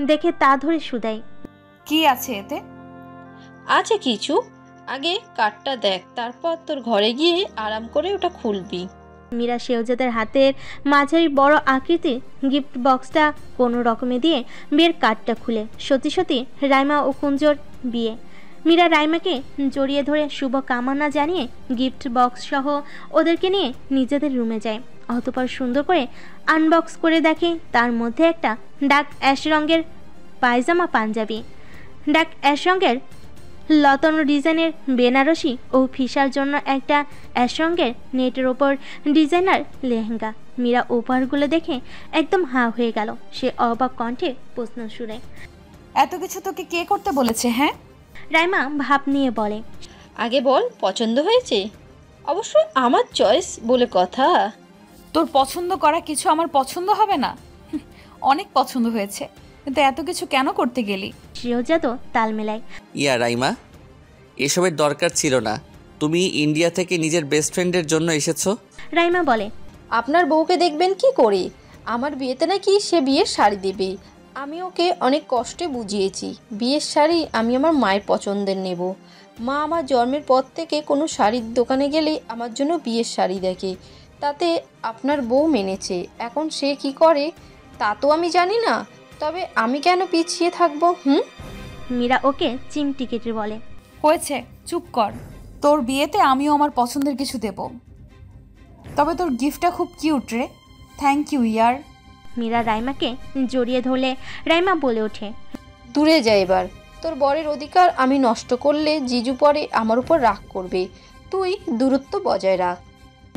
দেখে তা ধরে শুধায়, কি আছে এতে? আছে কিছু, আগে কার্ডটা দেখ, তারপর তোর ঘরে গিয়ে আরাম করে ওটা খুলবি। মীরা শেহজাদের হাতের মাঝারি বড় আকৃতির গিফট বক্সটা কোনো রকমে দিয়ে বিয়ের কার্ডটা খুলে। সত্যি সত্যি রাইমা ও কুঞ্জর বিয়ে। মীরা রাইমাকে জড়িয়ে ধরে শুভ কামনা জানিয়ে গিফট বক্স সহ ওদেরকে নিয়ে নিজেদের রুমে যায়। অতঃপর সুন্দর করে আনবক্স করে দেখে তার মধ্যে একটা ডার্ক অ্যাশ রঙের পায়জামা পাঞ্জাবি, ডার্ক অ্যাশ রঙের লতানো ডিজাইনের বেনারসি ও ফিসার জন্য একটা অ্যাশ রঙের নেটের ওপর ডিজাইনার লেহেঙ্গা। মীরা উপহারগুলো দেখে একদম হাঁ হয়ে গেল। সে অবাক কণ্ঠে প্রশ্ন শুনে, এত কিছু তোকে কে করতে বলেছে? হ্যাঁ? রাইমা ভাব নিয়ে বলে, আগে বল, পছন্দ হয়েছে? অবশ্যই আমার চয়েস বলে কথা। তোর পছন্দ করা কিছু আমার পছন্দ হবে না? অনেক পছন্দ হয়েছে, কিন্তু এত কিছু কেন করতে গেলি? শেহজাদও তাল মেলায়, ইয়া রাইমা, এসবের দরকার ছিল না। তুমি ইন্ডিয়া থেকে নিজের বেস্ট ফ্রেন্ডের জন্য এসেছো। রাইমা বলে, আপনার বউকে দেখবেন কি করে? আমার বিয়েতে নাকি সে বিয়ের শাড়ি দেবে। আমি ওকে অনেক কষ্টে বুঝিয়েছি, বিয়ের শাড়ি আমি আমার মায়ের পছন্দের নেব। মা আমার জন্মের পর থেকে কোনো শাড়ির দোকানে গেলেই আমার জন্য বিয়ের শাড়ি দেখে, তাতে আপনার বউ মেনেছে। এখন সে কি করে তা তো আমি জানি না, তবে আমি কেন পিছিয়ে থাকবো? মীরা ওকে চিমটি কেটে বলে, হয়েছে, চুপ কর। তোর বিয়েতে আমিও আমার পছন্দের কিছু দেব, তবে তোর গিফটটা খুব কিউট রে। থ্যাংক ইউ ইয়ার। মীরা রাইমাকে জড়িয়ে ধরলে রাইমা বলে ওঠে, দূরে যা এবার। তোর বরের অধিকার আমি নষ্ট করলে জিজু পরে আমার উপর রাগ করবে। তুই দূরত্ব বজায় রাখ।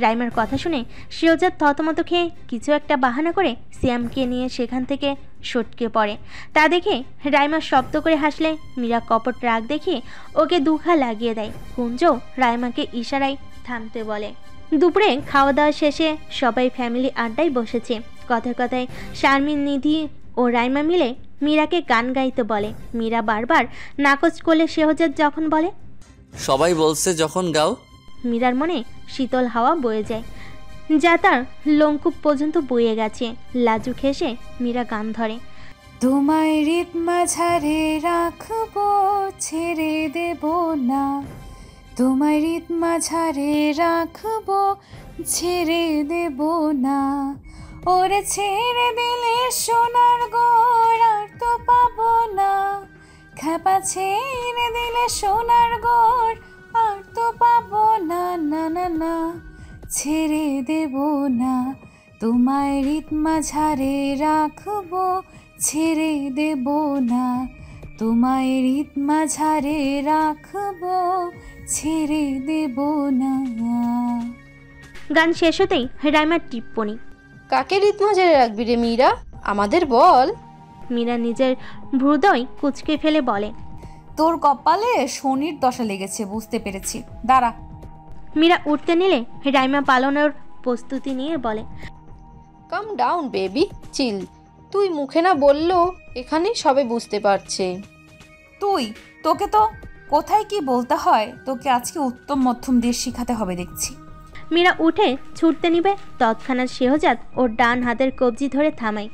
রাইমার কথা শুনে শিওজাত থতমত খেয়ে কিছু একটা বাহানা করে সিয়ামকে নিয়ে সেখান থেকে সটকে পড়ে। তা দেখে রাইমা শব্দ করে হাসলে মীরা কপট রাগ দেখিয়ে ওকে দুখা লাগিয়ে দেয়। কুঞ্জও রাইমাকে ইশারায় থামতে বলে। দুপুরে খাওয়া দাওয়া শেষে সবাই ফ্যামিলি আড্ডায় বসেছে। কথায় কথায় শারমিন, নিধি ও রাইমা মিলে মীরাকে গান গাইতে বলে। মীরা বারবার নাকচ করলে শেহজাদ যখন বলে, সবাই বলছে যখন গাও। মীরার মনে শীতল হাওয়া বয়ে যায়, যা তার লোমকূপ পর্যন্ত বয়ে গেছে। লাজুক হেসে মীরা গান ধরে। তোমায় হৃদ মাঝারে রাখবো, ছেড়ে দেব না। তোমায় হৃদ মাঝারে রাখবো, ছেড়ে দেব না। ওরে ছেড়ে দিলে সোনার গড় আর তো পাবো না। খ্যাপা ছেড়ে দিলে সোনার গড় আর তো পাবো না। না না না, ছেড়ে দেব না। তোমায় হৃদ মাঝারে রাখবো, ছেড়ে দেব না। তোমায় হৃদ মাঝারে রাখবো, ছেড়ে দেব না। গান শেষ হতেই রাইমার টিপ্পনি, কাকে হৃদ মাঝারে রাখবি রে মীরা? আমাদের বল। মীরা নিজের হৃদয় কুচকে ফেলে বলে, তোর কপালে শনির দশা লেগেছে, বুঝতে পেরেছি, দাঁড়া। মীরা উঠতে নিলে রাইমা পালানোর প্রস্তুতি নিয়ে বলে, কাম ডাউন বেবি, চিল। তুই মুখে না বললেও এখানে সবে বুঝতে পারছে। তোকে তো কোথায় কি বলতে হয়, তোকে আজকে উত্তম মধ্যম দিয়ে শিখাতে হবে দেখছি। মীরা উঠে ছুটতে নিবে, তৎক্ষণাৎ শেহজাদ ওর ডান হাতের কবজি ধরে থামায়।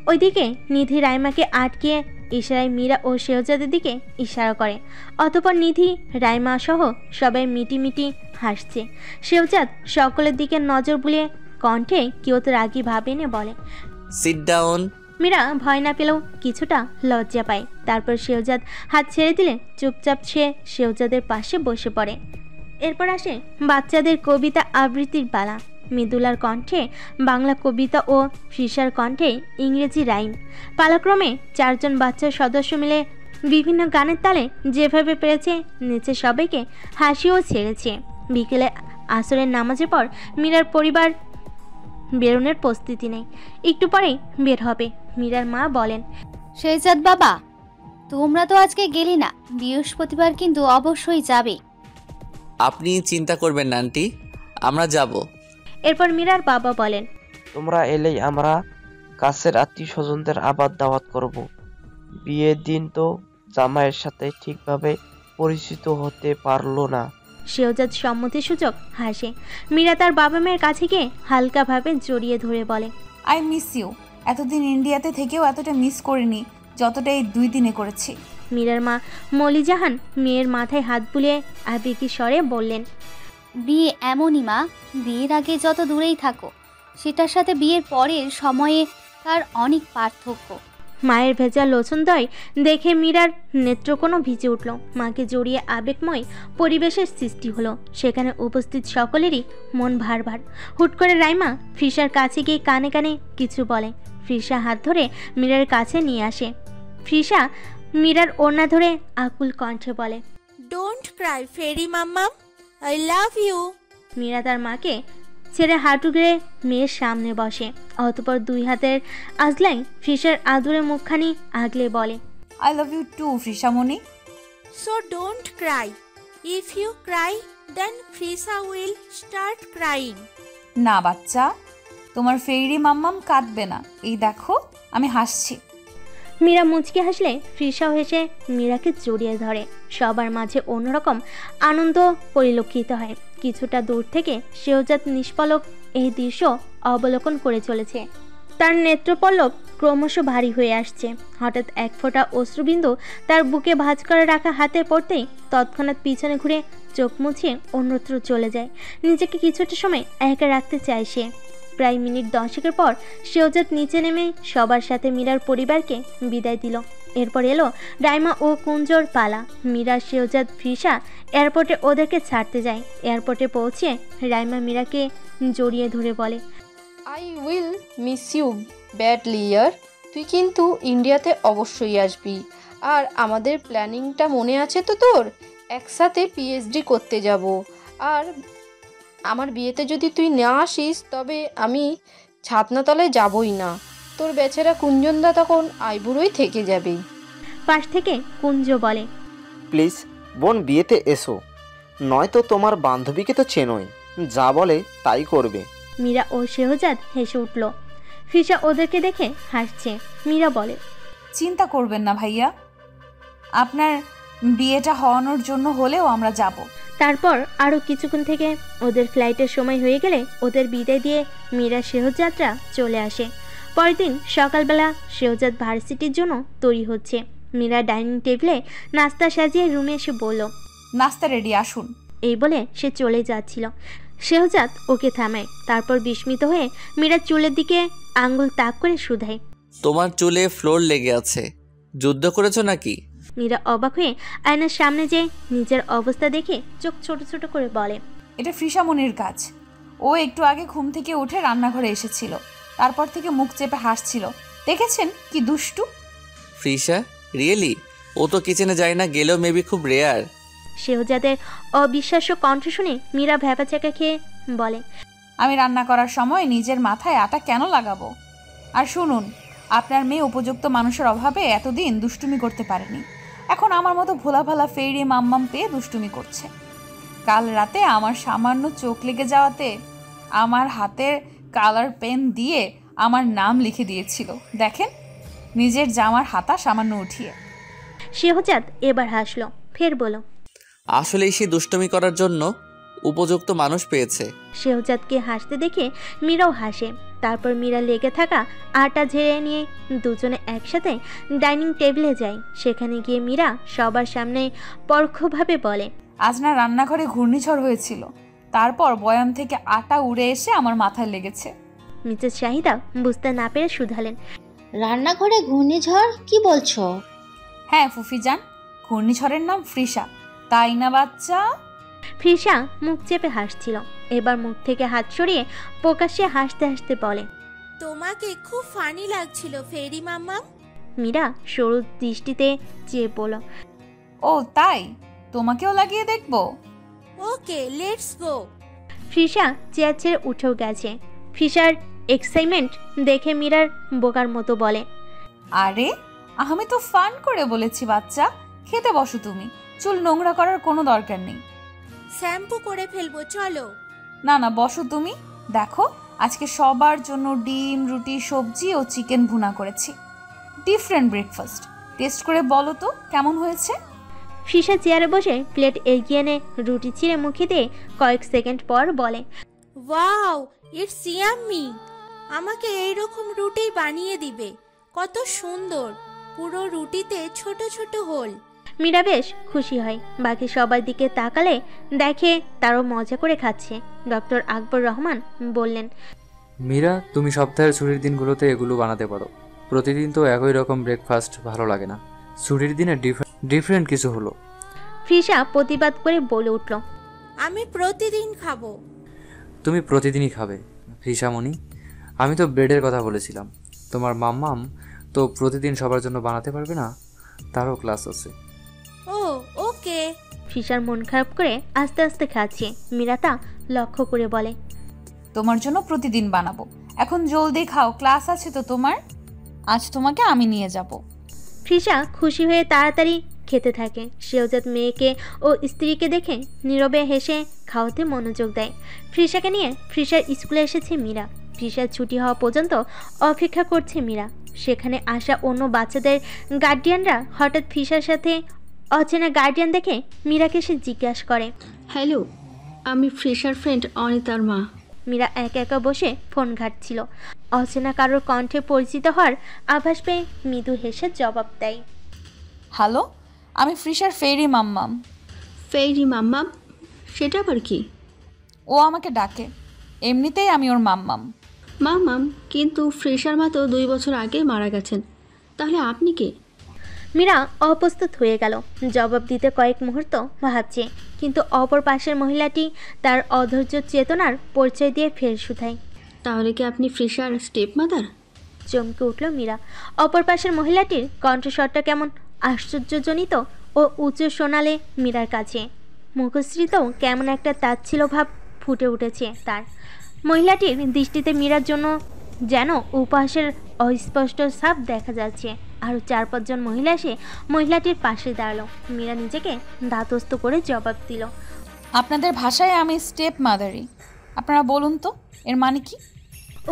ওইদিকে নিধি রাইমাকে আটকে ইশারায় মীরা ও শেহজাদের দিকে ইশারা করে। অতঃপর নিধি, রাইমা সহ সবাই মিটি হাসছে। শেহজাদ সকলের দিকে নজর বুলিয়ে কণ্ঠে কিয়ত রাগী ভাব এনে বলে, সিট ডাউন। মীরা ভয় না পেলেও কিছুটা লজ্জা পায়। তারপর শেহজাদ হাত ছেড়ে দিলে চুপচাপ সে শেহজাদের পাশে বসে পড়ে। এরপর আসে বাচ্চাদের কবিতা আবৃত্তির পালা। মৃদুলার কণ্ঠে বাংলা কবিতা ও ফিসার কণ্ঠে ইংরেজি রাইম। পালাক্রমে 4 জন বাচ্চার সদস্য মিলে বিভিন্ন গানের তালে যেভাবে পেরেছে নেচে সবাইকে হাসিও ছেড়েছে। বিকেলে আসরের নামাজের পর মীরার পরিবার বেরোনোর প্রস্তুতি নেই। একটু পরেই বের হবে। মীরার মা বলেন, শেহজাদ বাবা, তোমরা তো আজকে গেলি না, বৃহস্পতিবার কিন্তু অবশ্যই যাবে। আপনি চিন্তা করবেন না আন্টি, আমরা যাব। এরপর মীরার বাবা বলেন, তোমরা এলেই আমরা কাছের আত্মীয় স্বজনদের আবার দাওয়াত করব। বিয়ের দিন তো জামাইয়ের সাথে ঠিকভাবে পরিচিত হতে পারলো না। শেহজাদ সম্মতিসূচক হাসে। মীরা তার বাবা মায়ের কাছে গিয়ে হালকাভাবে জড়িয়ে ধরে বলে, আই মিস ইউ। এতদিন ইন্ডিয়াতে থেকেও এতটা মিস করিনি যতটা এই 2 দিনে করেছি। মীরার মা মলি জাহান মেয়ের মাথায় হাত বুলিয়ে আবেগী স্বরে বললেন, বিয়ে এমনই মা, বিয়ের আগে যত দূরেই থাকো, সেটার সাথে বিয়ের পরের সময়ে তার অনেক পার্থক্য। মায়ের ভেজা লোচনদয় দেখে মীরার নেত্রকোণও ভিজে উঠল। মাকে জড়িয়ে আবেগময় পরিবেশের সৃষ্টি হলো। সেখানে উপস্থিত সকলেরই মন ভার। হুট করে রাইমা ফিসার কাছে গিয়ে কানে কানে কিছু বলে। ফিসা হাত ধরে মীরার কাছে নিয়ে আসে। ফিসা মীরার ওড়না ধরে আকুল কণ্ঠে বলে, ডোন্ট ক্রাই ফেরি মাম্মাম, আই লাভ ইউ। মীরা তার মাকে ছেড়ে হাঁটু গেড়ে মেয়ের সামনে বসে। অতপর 2 হাতের আজলাই ফিসার আদুরে মুখখানি আগলে বলে, আই লাভ ইউ টু ফ্রিসামণি। So don't cry, if you cry then Frisa will start crying. না বাচ্চা, তোমার ফেরি মাম্মাম কাঁদবে না, এই দেখো আমি হাসছি। মীরা মুচকি হাসলে ফ্রিসাও হেসে মীরাকে জড়িয়ে ধরে। সবার মাঝে অন্যরকম আনন্দ পরিলক্ষিত হয়। কিছুটা দূর থেকে শেহজাদ নিষ্পলক এই দৃশ্য অবলোকন করে চলেছে। তার নেত্রপল্লব ক্রমশ ভারী হয়ে আসছে। হঠাৎ এক ফোঁটা অশ্রুবিন্দু তার বুকে ভাঁজ করে রাখা হাতে পড়তেই তৎক্ষণাৎ পিছনে ঘুরে চোখ মুছিয়ে অন্যত্র চলে যায়। নিজেকে কিছুটা সময় একা রাখতে চায় সে। প্রায় মিনিট 10 পর শেহজাদ নিচে নেমে সবার সাথে মীরার পরিবারকে বিদায় দিল। এরপর এলো রাইমা ও কুঞ্জর পালা। মীরা, শেহজাদ, ফিসা এয়ারপোর্টে ওদেরকে ছাড়তে যায়। এয়ারপোর্টে পৌঁছে রাইমা মীরাকে জড়িয়ে ধরে বলে, I will miss you badly ইয়ার। তুই কিন্তু ইন্ডিয়াতে অবশ্যই আসবি। আর আমাদের প্ল্যানিংটা মনে আছে তো তোর? একসাথে পিএইচডি করতে যাব। আর আমার বিয়েতে যদি তুই না আসিস তবে আমি ছাতনাতলায় যাবই না। তোর বেচারা কুঞ্জনদা তখন আইবুড়োই থেকে যাবে। পাশ থেকে কুঞ্জ বলে, প্লিজ বোন বিয়েতে এসো, নয়তো তোমার বান্ধবীকে তো চেনোই, যা বলে তাই করবে। মীরা ও শেহজাদ হেসে উঠল। ফিসা ওদেরকে দেখে হাসছে। মীরা বলে, চিন্তা করবেন না ভাইয়া, আপনার বিয়েটা হওয়ানোর জন্য হলেও আমরা যাব। তারপর আরও কিছুক্ষণ থেকে ওদের ফ্লাইটের সময় হয়ে গেলে ওদের বিদায় দিয়ে মীরা শেহজাদরা চলে আসে। পরের দিন সকালবেলা শেহজাদ ভার্সিটির জন্য তৈরি হচ্ছে। মীরা ডাইনিং টেবিলে নাস্তা সাজিয়ে রুমে এসে বলল, নাস্তা রেডি, আসুন। এই বলে সে চলে যাচ্ছিল। শেহজাদ ওকে থামায়। তারপর বিস্মিত হয়ে মীরা চুলের দিকে আঙ্গুল তাক করে শুধায়, তোমার চুলে ফ্লোর লেগে আছে, যুদ্ধ করেছো নাকি? মীরা অবাক হয়ে আয়নার সামনে যে নিজের অবস্থা দেখে চোখ ছোট ছোট করে বলে, এটা ফ্রিসামনির কাজ। ও একটু আগে ঘুম থেকে উঠে রান্নাঘরে এসেছিল, তারপর থেকে মুখ চেপে হাসছিল। দেখেছেন কি দুষ্টু? ফ্রিসা, রিয়েলি? ও তো কিচেনে যায় না, গেলেও মেবি খুব রেয়ার। শেহজাদের অবিশ্বাস্য কণ্ঠ শুনে মীরা ভ্যাপাচাকা খেয়ে বলে, আমি রান্না করার সময় নিজের মাথায় আটা কেন লাগাবো? আর শুনুন, আপনার মেয়ে উপযুক্ত মানুষের অভাবে এতদিন দুষ্টুমি করতে পারেনি। এখন আমার মতো ভোলা ভালা ফেরি মাম্মাম পেয়ে দুষ্টুমি করছে। কাল রাতে আমার সামান্য চোখ লেগে যাওয়াতে আমার হাতের কালার পেন দিয়ে আমার নাম লিখে দিয়েছিল। দেখেন, নিজের জামার হাতা সামান্য উঠিয়ে। শেহজাদ এবার হাসলো, ফের বলো, আসলেই সে দুষ্টুমি করার জন্য উপযুক্ত মানুষ পেয়েছে। শেহজাদকে হাসতে দেখে মীরাও হাসে। তারপর মীরা লেগে থাকা আটা ঝেড়ে নিয়ে দুজনে একসাথে ডাইনিং টেবিলে যায়। সেখানে গিয়ে মীরা সবার সামনে পরোক্ষভাবে বলে, আজ না রান্নাঘরে ঘূর্ণিঝড় হয়েছিল, তারপর বয়াম থেকে আটা উড়ে এসে আমার মাথায় লেগেছে। মিসেস শাহিদা বুঝতে না পেরে শুধালেন, রান্নাঘরে ঘূর্ণিঝড় কি বলছো? হ্যাঁ ফুফিজান, ঘূর্ণিঝড়ের নাম ফ্রিসা, তাই না বাচ্চা? ফ্রিসা মুখ চেপে হাসছিল। এবার মুখ থেকে হাত সরিয়ে প্রকাশ্যে হাসতে হাসতে বলে, তোমাকে খুব ফানি লাগছিল ফেরি মাম্মাম। মীরা সরু দৃষ্টিতে চেয়ে বলল, ও তাই? তোমাকেও লাগিয়ে দেখবো। ওকে, লেটস গো। ফ্রিসা চেয়ার ছেড়ে উঠেও গেছে। ফ্রিসার এক্সাইটমেন্ট দেখে মীরার বোকার মতো বলে, আরে আমি তো ফান করে বলেছি বাচ্চা, খেতে বসো তুমি, চুল নোংরা করার কোনো দরকার নেই। শ্যাম্পু করে ফেলবো, চলো। না না, বসো তুমি। দেখো, আজকে সবার জন্য ডিম, রুটি, সবজি ও চিকেন ভুনা করেছি। Different breakfast. টেস্ট করে বলো তো কেমন হয়েছে। ফ্রিসা চেয়ারে বসে প্লেট এগিয়ে এনে রুটি ছিঁড়ে মুখে দিয়ে কয়েক সেকেন্ড পর বলে, ওয়াও, ইটস ইয়াম্মি। আমাকে এইরকম রুটি বানিয়ে দিবে। কত সুন্দর, পুরো রুটিতে ছোট ছোট হোল। মীরা বেশ খুশি হয়। বাকি সবার দিকে তাকালে দেখে তারও মজা করে খাচ্ছে। ডক্টর আকবর রহমান বললেন, মীরা, তুমি সপ্তাহের ছুটির দিনগুলোতে এগুলো বানাতে পারো। প্রতিদিন তো একই রকম ব্রেকফাস্ট ভালো লাগে না, ছুটির দিনে ডিফারেন্ট কিছু হলো। ফ্রিসা প্রতিবাদ করে বলে উঠল, আমি প্রতিদিন খাবো। তুমি প্রতিদিনই খাবে ফ্রিসামণি, আমি তো ব্রেডের কথা বলেছিলাম। তোমার মাম্মাম তো প্রতিদিন সবার জন্য বানাতে পারবে না, তারও ক্লাস আছে। ও ওকে। ফ্রিসার মন খারাপ করে আস্তে আস্তে খাচ্ছে। মীরা তা লক্ষ্য করে বলে, তোমার জন্য প্রতিদিন বানাবো। এখন জলদি খাও, ক্লাস আছে তো তোমার। আজ তোমাকে আমি নিয়ে যাব। ফ্রিসা খুশি হয়ে তাড়াতাড়ি খেতে থাকে। শেহজাদ মেয়েকে ও স্ত্রীকে দেখে নীরবে হেসে খাওয়াতে মনোযোগ দেয়। ফ্রিসাকে নিয়ে ফ্রিসার স্কুলে এসেছে মীরা। ফ্রিসার ছুটি হওয়া পর্যন্ত অপেক্ষা করছে মীরা। সেখানে আসা অন্য বাচ্চাদের গার্ডিয়ানরা হঠাৎ ফ্রিসার সাথে অচেনা গার্ডিয়ান দেখে মীরাকে সে জিজ্ঞাসা করে, হ্যালো, আমি ফ্রিসার ফ্রেন্ড অনিতার মা। মীরা একা একা বসে ফোন ঘাঁটছিল। অচেনা কারোর কণ্ঠে পরিচিত হওয়ার আভাস পেয়ে মৃদু হেসে জবাব দেয়, হ্যালো, আমি ফ্রিসার ফেরি মাম্মাম। ফেরি মাম্মাম? সেটা আবার কি? ও আমাকে ডাকে, এমনিতেই আমি ওর মাম্মাম। মাম্মাম? কিন্তু ফ্রিসার মা তো 2 বছর আগে মারা গেছেন, তাহলে আপনি কে? মীরা অপ্রস্তুত হয়ে গেল। জবাব দিতে কয়েক মুহূর্ত ভাবছে, কিন্তু অপর পাশের মহিলাটি তার অধৈর্য চেতনার পরিচয় দিয়ে ফের শুধায়, তাহলে কি আপনি ফ্রিসার স্টেপ মাদার? চমকে উঠল মীরা। অপর পাশের মহিলাটির কণ্ঠস্বরটা কেমন আশ্চর্যজনিত ও উচ্চ শোনালে মীরার কাছে। মুখশ্রীতেও কেমন একটা তাচ্ছিল্য ভাব ফুটে উঠেছে তার। মহিলাটির দৃষ্টিতে মীরার জন্য যেন উপহাসের অস্পষ্ট ছাপ দেখা যাচ্ছে। আরও 4-5 জন মহিলা এসে মহিলাটির পাশে দাঁড়ালো। মীরা নিজেকে ধাতস্থ করে জবাব দিল, আপনাদের ভাষায় আমি স্টেপ মাদারি। আপনারা বলুন তো এর মানে কি?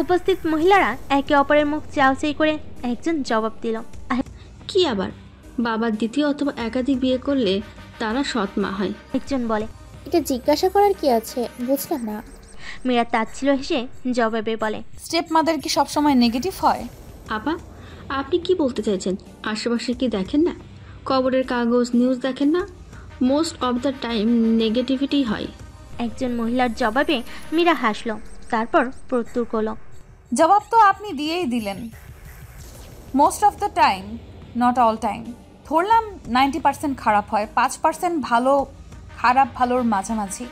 উপস্থিত মহিলারা একে অপরের মুখ চাওয়াচাই করে একজন জবাব দিল, কি আবার বাবার দ্বিতীয় অথবা একাধিক বিয়ে করলে তারা সৎ মা হয়। একজন বলে, এটা জিজ্ঞাসা করার কি আছে, বুঝলাম না। মীরা তাচ্ছিল্য হেসে জবাবে বলে, স্টেপ মাদার কি সবসময় নেগেটিভ হয়? আপা, আপনি কি বলতে চাইছেন? আশেপাশে কি দেখেন না? খবরের কাগজ, নিউজ দেখেন না? Most of the time negativity হয়। একজন মহিলার জবাবে মীরা হাসল, তারপর প্রত্যুর করল, জবাব তো আপনি দিয়েই দিলেন। Most of the time, not all time. ধরলাম 90% খারাপ হয়, 5% ভালো, খারাপ ভালোর মাঝামাঝি,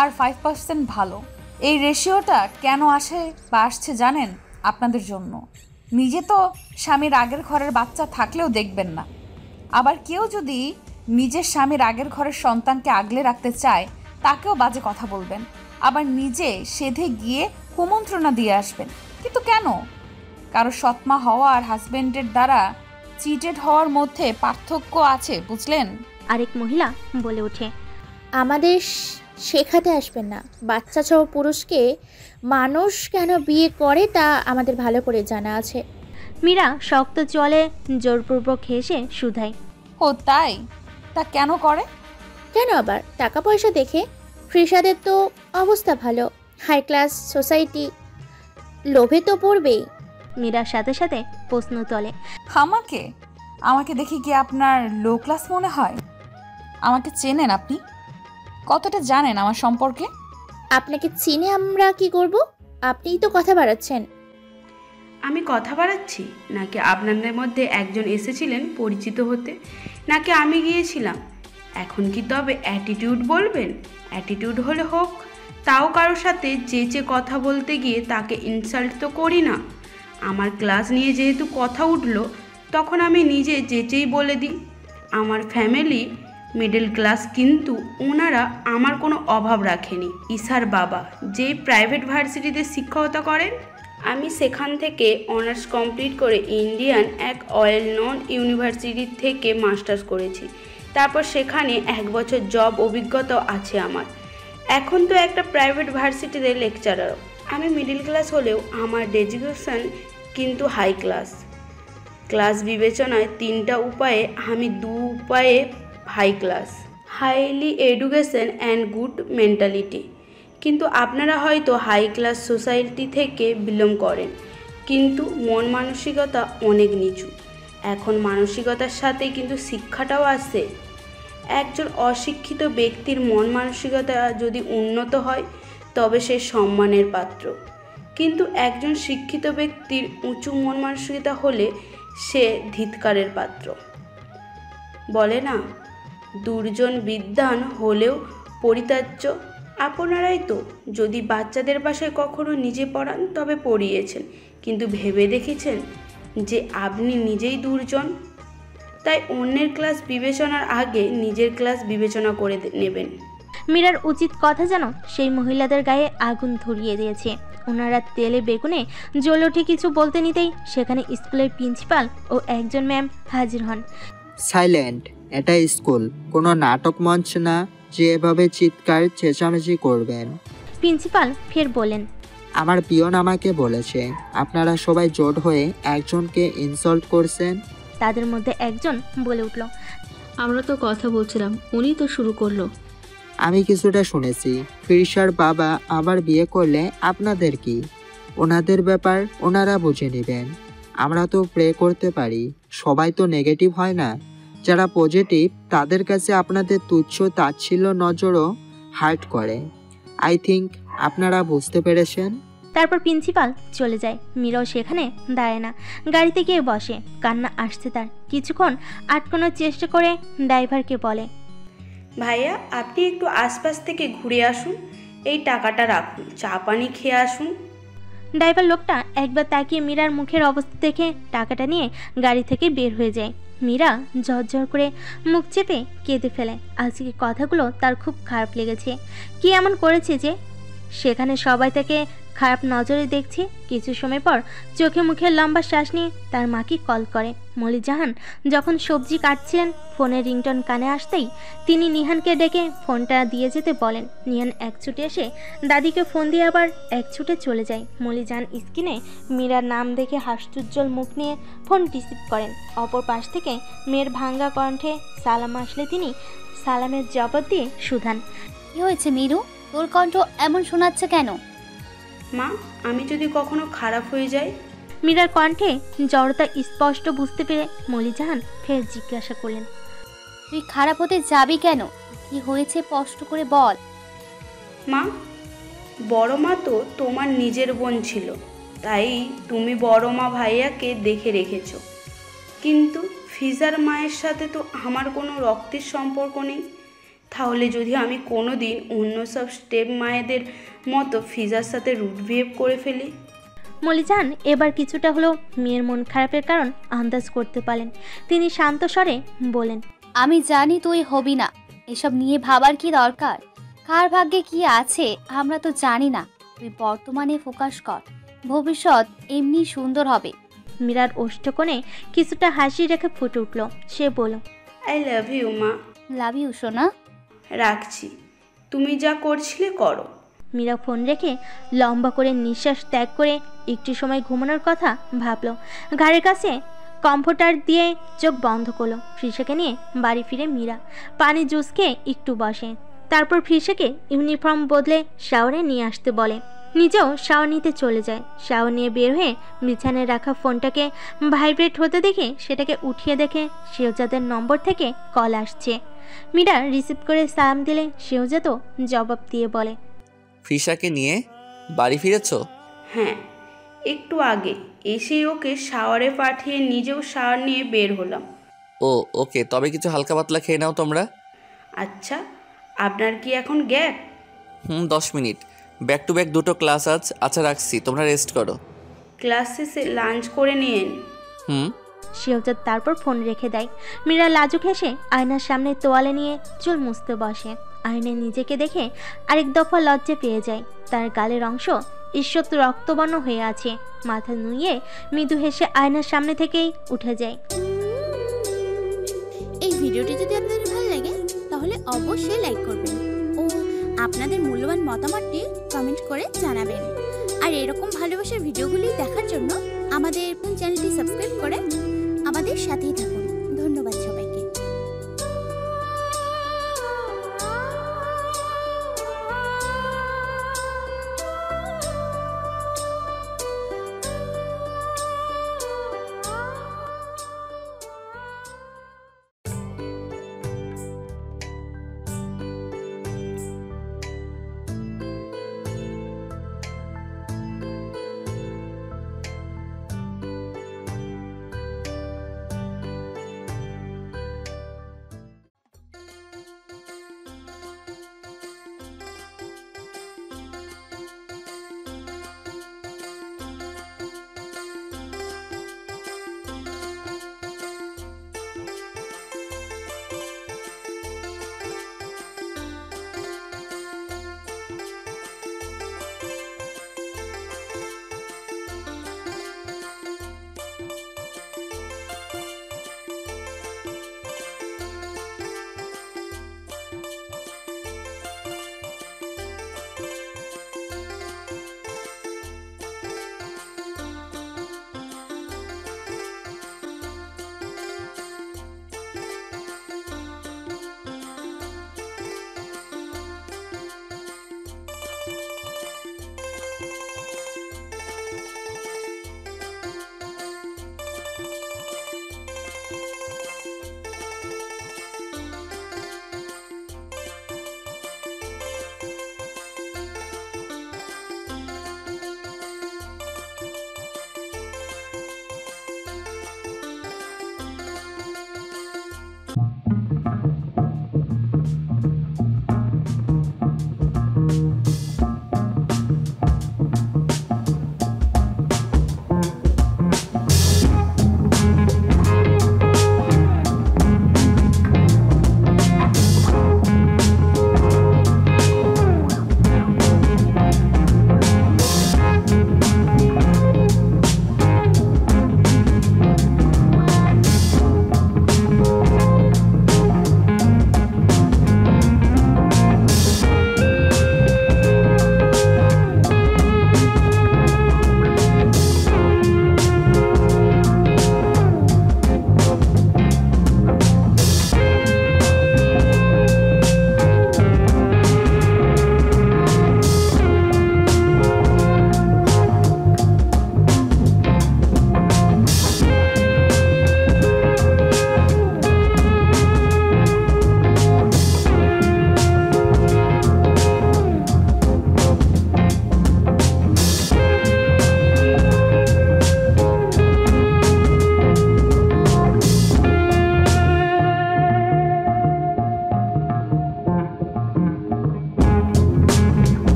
আর 5% ভালো। এই রেশিওটা কেন আসে বা আসছে জানেন? আপনাদের জন্য। নিজে তো স্বামীর আগের ঘরের বাচ্চা থাকলেও দেখবেন না, আবার কেউ যদি নিজের স্বামীর আগের ঘরের সন্তানকে আগলে রাখতে চায় তাকেও বাজে কথা বলবেন, আবার নিজে সেধে গিয়ে কুমন্ত্রণা দিয়ে আসবেন। কিন্তু কেন? কারো সৎমা হওয়া আর হাজবেন্ডের দ্বারা চিটেড হওয়ার মধ্যে পার্থক্য আছে, বুঝলেন? আরেক মহিলা বলে ওঠে, আমাদের শেখাতে আসবেন না। বাচ্চা সহ পুরুষকে মানুষ কেন বিয়ে করে তা আমাদের ভালো করে জানা আছে। মীরা শক্ত চলে জোরপূর্বক হেসে শুধায়, ও তাই? তা কেন করে? কেন আবার? টাকা পয়সা দেখে। ফ্রিসাদের তো অবস্থা ভালো, হাই ক্লাস সোসাইটি, লোভে তো পড়বেই। মীরার সাথে সাথে প্রশ্ন তোলে, আমাকে দেখে কি আপনার লো ক্লাস মনে হয়? আমাকে চেনেন আপনি? কতটা জানেন আমার সম্পর্কে? আপনাকে চিনে আমরা কি করব? আপনিই তো কথা বাড়াচ্ছেন। আমি কথা বাড়াচ্ছি নাকি আপনাদের মধ্যে একজন এসেছিলেন পরিচিত হতে, নাকি আমি গিয়েছিলাম? এখন কি তবে অ্যাটিটিউড বলবেন? অ্যাটিটিউড হলে হোক, তাও কারোর সাথে চেঁচে কথা বলতে গিয়ে তাকে ইনসাল্ট তো করি না। আমার ক্লাস নিয়ে যেহেতু কথা উঠলো, তখন আমি নিজে চেঁচেই বলে দিই, আমার ফ্যামিলি মিডল ক্লাস, কিন্তু ওনারা আমার কোনো অভাব রাখেনি। ঈশার বাবা যে প্রাইভেট ভার্সিটিতে শিক্ষকতা করেন, আমি সেখান থেকে অনার্স কমপ্লিট করে ইন্ডিয়ান এক অয়েল নন ইউনিভার্সিটি থেকে মাস্টার্স করেছি। তারপর সেখানে 1 বছর জব অভিজ্ঞতাও আছে আমার। এখন তো একটা প্রাইভেট ভার্সিটিতে লেকচারারও। আমি মিডল ক্লাস হলেও আমার ডেজিগেশন কিন্তু হাই ক্লাস। ক্লাস বিবেচনায় 3টা উপায়ে আমি 2 উপায়ে high class, highly education and good mentality. কিন্তু আপনারা হয়তো হাই ক্লাস সোসাইটি থেকে বিলং করেন, কিন্তু মন মানসিকতা অনেক নিচু। এখন মানসিকতার সাথে কিন্তু শিক্ষাটাও আসে। একজন অশিক্ষিত ব্যক্তির মন মানসিকতা যদি উন্নত হয় তবে সে সম্মানের পাত্র, কিন্তু একজন শিক্ষিত ব্যক্তির উঁচু মন মানসিকতা হলে সে ধিৎকারের পাত্র। বলে না, দুর্জন বিদ্বান হলেও পরিত্যাজ্য। আপনারাই তো যদি বাচ্চাদের বাসায় কখনো নিজে পড়ান তবে পড়িয়েছেন, কিন্তু ভেবে দেখেছেন যে আপনি নিজেই দুর্জন? তাই অন্যের ক্লাস বিবেচনার আগে নিজের ক্লাস বিবেচনা করে নেবেন। মীরার উচিত কথা যেন সেই মহিলাদের গায়ে আগুন ধরিয়ে দিয়েছে। ওনারা তেলে বেগুনে জ্বলে উঠে কিছু বলতে নিতেই সেখানে স্কুলের প্রিন্সিপাল ও একজন ম্যাম হাজির হন। সাইলেন্ট, এটা স্কুল, কোনো নাটক মঞ্চ না যে এভাবে চিৎকার চেঁচামেচি করবেন। প্রিন্সিপাল ফের বলেন, আমার পিয়ন আমাকে বলেছে আপনারা সবাই জোট হয়ে একজনকে ইনসাল্ট করছেন। তাদের মধ্যে একজন বলে উঠল, আমরা তো কথা বলছিলাম, উনি তো শুরু করলো। আমি কিছুটা শুনেছি। ফিরসার বাবা আবার বিয়ে করলে আপনাদের কি? ওনাদের ব্যাপার ওনারা বুঝে নেবেন। আমরা তো প্রে করতে পারি। সবাই তো নেগেটিভ হয় না। যারা পজিটিভ তাদের কাছে আপনাদের তুচ্ছ তাচ্ছিল্য নজরও হার্ট করে। আই থিঙ্ক আপনারা বুঝতে পেরেছেন। তারপর প্রিন্সিপাল চলে যায়। মীরাও সেখানে দাঁড়ায় না, গাড়িতে গিয়ে বসে। কান্না আসছে তার। কিছুক্ষণ আটকানোর চেষ্টা করে ড্রাইভারকে বলে, ভাইয়া আপনি একটু আশপাশ থেকে ঘুরে আসুন, এই টাকাটা রাখুন, চা পানি খেয়ে আসুন। ড্রাইভার লোকটা একবার তাকিয়ে মীরার মুখের অবস্থা দেখে টাকাটা নিয়ে গাড়ি থেকে বের হয়ে যায়। মীরা ঝরঝর করে মুখ চেপে কেঁদে ফেলে। আজকে কথাগুলো তার খুব খারাপ লেগেছে। কি এমন করেছে যে সেখানে সবাই তাকে খারাপ নজরে দেখছে। কিছু সময় পর চোখে মুখে লম্বা শ্বাস নিয়ে তার মাকে কল করে। মলি জাহান যখন সবজি কাটছিলেন ফোনের রিংটন কানে আসতেই তিনি নিহানকে ডেকে ফোনটা দিয়ে যেতে বলেন। নিহান এক ছুটে এসে দাদিকে ফোন দিয়ে আবার এক ছুটে চলে যায়। মলি জাহান স্ক্রিনে মীরার নাম দেখে হাস্যোজ্জ্বল মুখ নিয়ে ফোন রিসিভ করেন। অপর পাশ থেকে মেয়ের ভাঙ্গা কণ্ঠে সালাম আসলে তিনি সালামের জবাব দিয়ে সুধান, কি হয়েছে মিরু, তোর কণ্ঠ এমন শোনাচ্ছে কেন? মা, আমি যদি কখনো খারাপ হয়ে যাই? মীরার কণ্ঠে জড়তা স্পষ্ট বুঝতে পেরে মলি জাহান ফের জিজ্ঞাসা করলেন, তুই খারাপ হতে যাবি কেন? কি হয়েছে স্পষ্ট করে বল। মা, বড় মা তো তোমার নিজের বোন ছিল, তাই তুমি বড় মা ভাইয়াকে দেখে রেখেছো, কিন্তু ফিজার মায়ের সাথে তো আমার কোনো রক্তের সম্পর্ক নেই। তাহলে যদি আমি কোনো দিন অন্য সব স্টেপ মায়েদের মতো ফিজার সাথে রুড বিহেভ করে ফেলি? মলি জাহান এবার কিছুটা হলেও মেয়ের মন খারাপের কারণ আন্দাজ করতে পারলেন। তিনি শান্ত স্বরে বলেন, আমি জানি তুই হবি না, এসব নিয়ে ভাবার কি দরকার? কার ভাগ্যে কি আছে আমরা তো জানি না। তুই বর্তমানে ফোকাস কর, ভবিষ্যৎ এমনি সুন্দর হবে। মীরার ওষ্ঠকোণে কিছুটা হাসি রেখে ফুটে উঠল। সে বলল, আই লাভ ইউ মা। লাভ ইউ সোনা। রাখছি, তুমি যা করছিলে করো। মীরা ফোন রেখে লম্বা করে নিঃশ্বাস ত্যাগ করে একটু সময় ঘুমানোর কথা ভাবল। ঘাড়ের কাছে কমফোর্টার দিয়ে চোখ বন্ধ করলো। ফ্রিসাকে নিয়ে বাড়ি ফিরে মীরা পানি জুস খেয়ে একটু বসে। তারপর ফ্রিসাকে ইউনিফর্ম বদলে শাওয়ারে নিয়ে আসতে বলে। নিজেও শাওয়ার নিতে চলে যায়। শাওয়ার নিয়ে বের হয়ে বিছানায় রাখা ফোনটাকে ভাইব্রেট হতে দেখে সেটাকে উঠিয়ে দেখে শেহজাদের নম্বর থেকে কল আসছে। মীরা রিসিভ করে সালাম দিলে শেহজাদ জবাব দিয়ে বলে, ফ্রিসাকে নিয়ে বাড়ি ফিরেছো? হ্যাঁ, একটু আগে এসেই ওকে শাওয়ারে পাঠিয়ে নিজেও শাওয়ার নিয়ে বের হলাম। ও ওকে, তবে কিছু হালকা পাতলা খেয়ে নাও তোমরা। আচ্ছা, আপনার কি এখন gap? 10 minute, back to back 2টো ক্লাস আজ। আচ্ছা রাখছি, তোমরা রেস্ট করো। ক্লাস শেষে লাঞ্চ করে নিন। শেহজাদ তারপর ফোন রেখে দেয়। মীরা লাজুক হেসে আয়নার সামনে তোয়ালে নিয়ে চুল মুছতে বসে। আয়নায় নিজেকে দেখে আরেক দফা লজ্জা পেয়ে যায়। তার গালের অংশ ঈষৎ রক্তবর্ণ হয়ে আছে। মাথা নুইয়ে মৃদু হেসে আয়নার সামনে থেকেই উঠে যায়। এই ভিডিওটি যদি আপনাদের ভালো লাগে তাহলে অবশ্যই লাইক করবেন ও আপনাদের মূল্যবান মতামতটি কমেন্ট করে জানাবেন। আর এরকম ভালোবাসার ভিডিওগুলি দেখার জন্য আমাদের চ্যানেলটি সাবস্ক্রাইব করে আমাদের সাথেই থাকুন।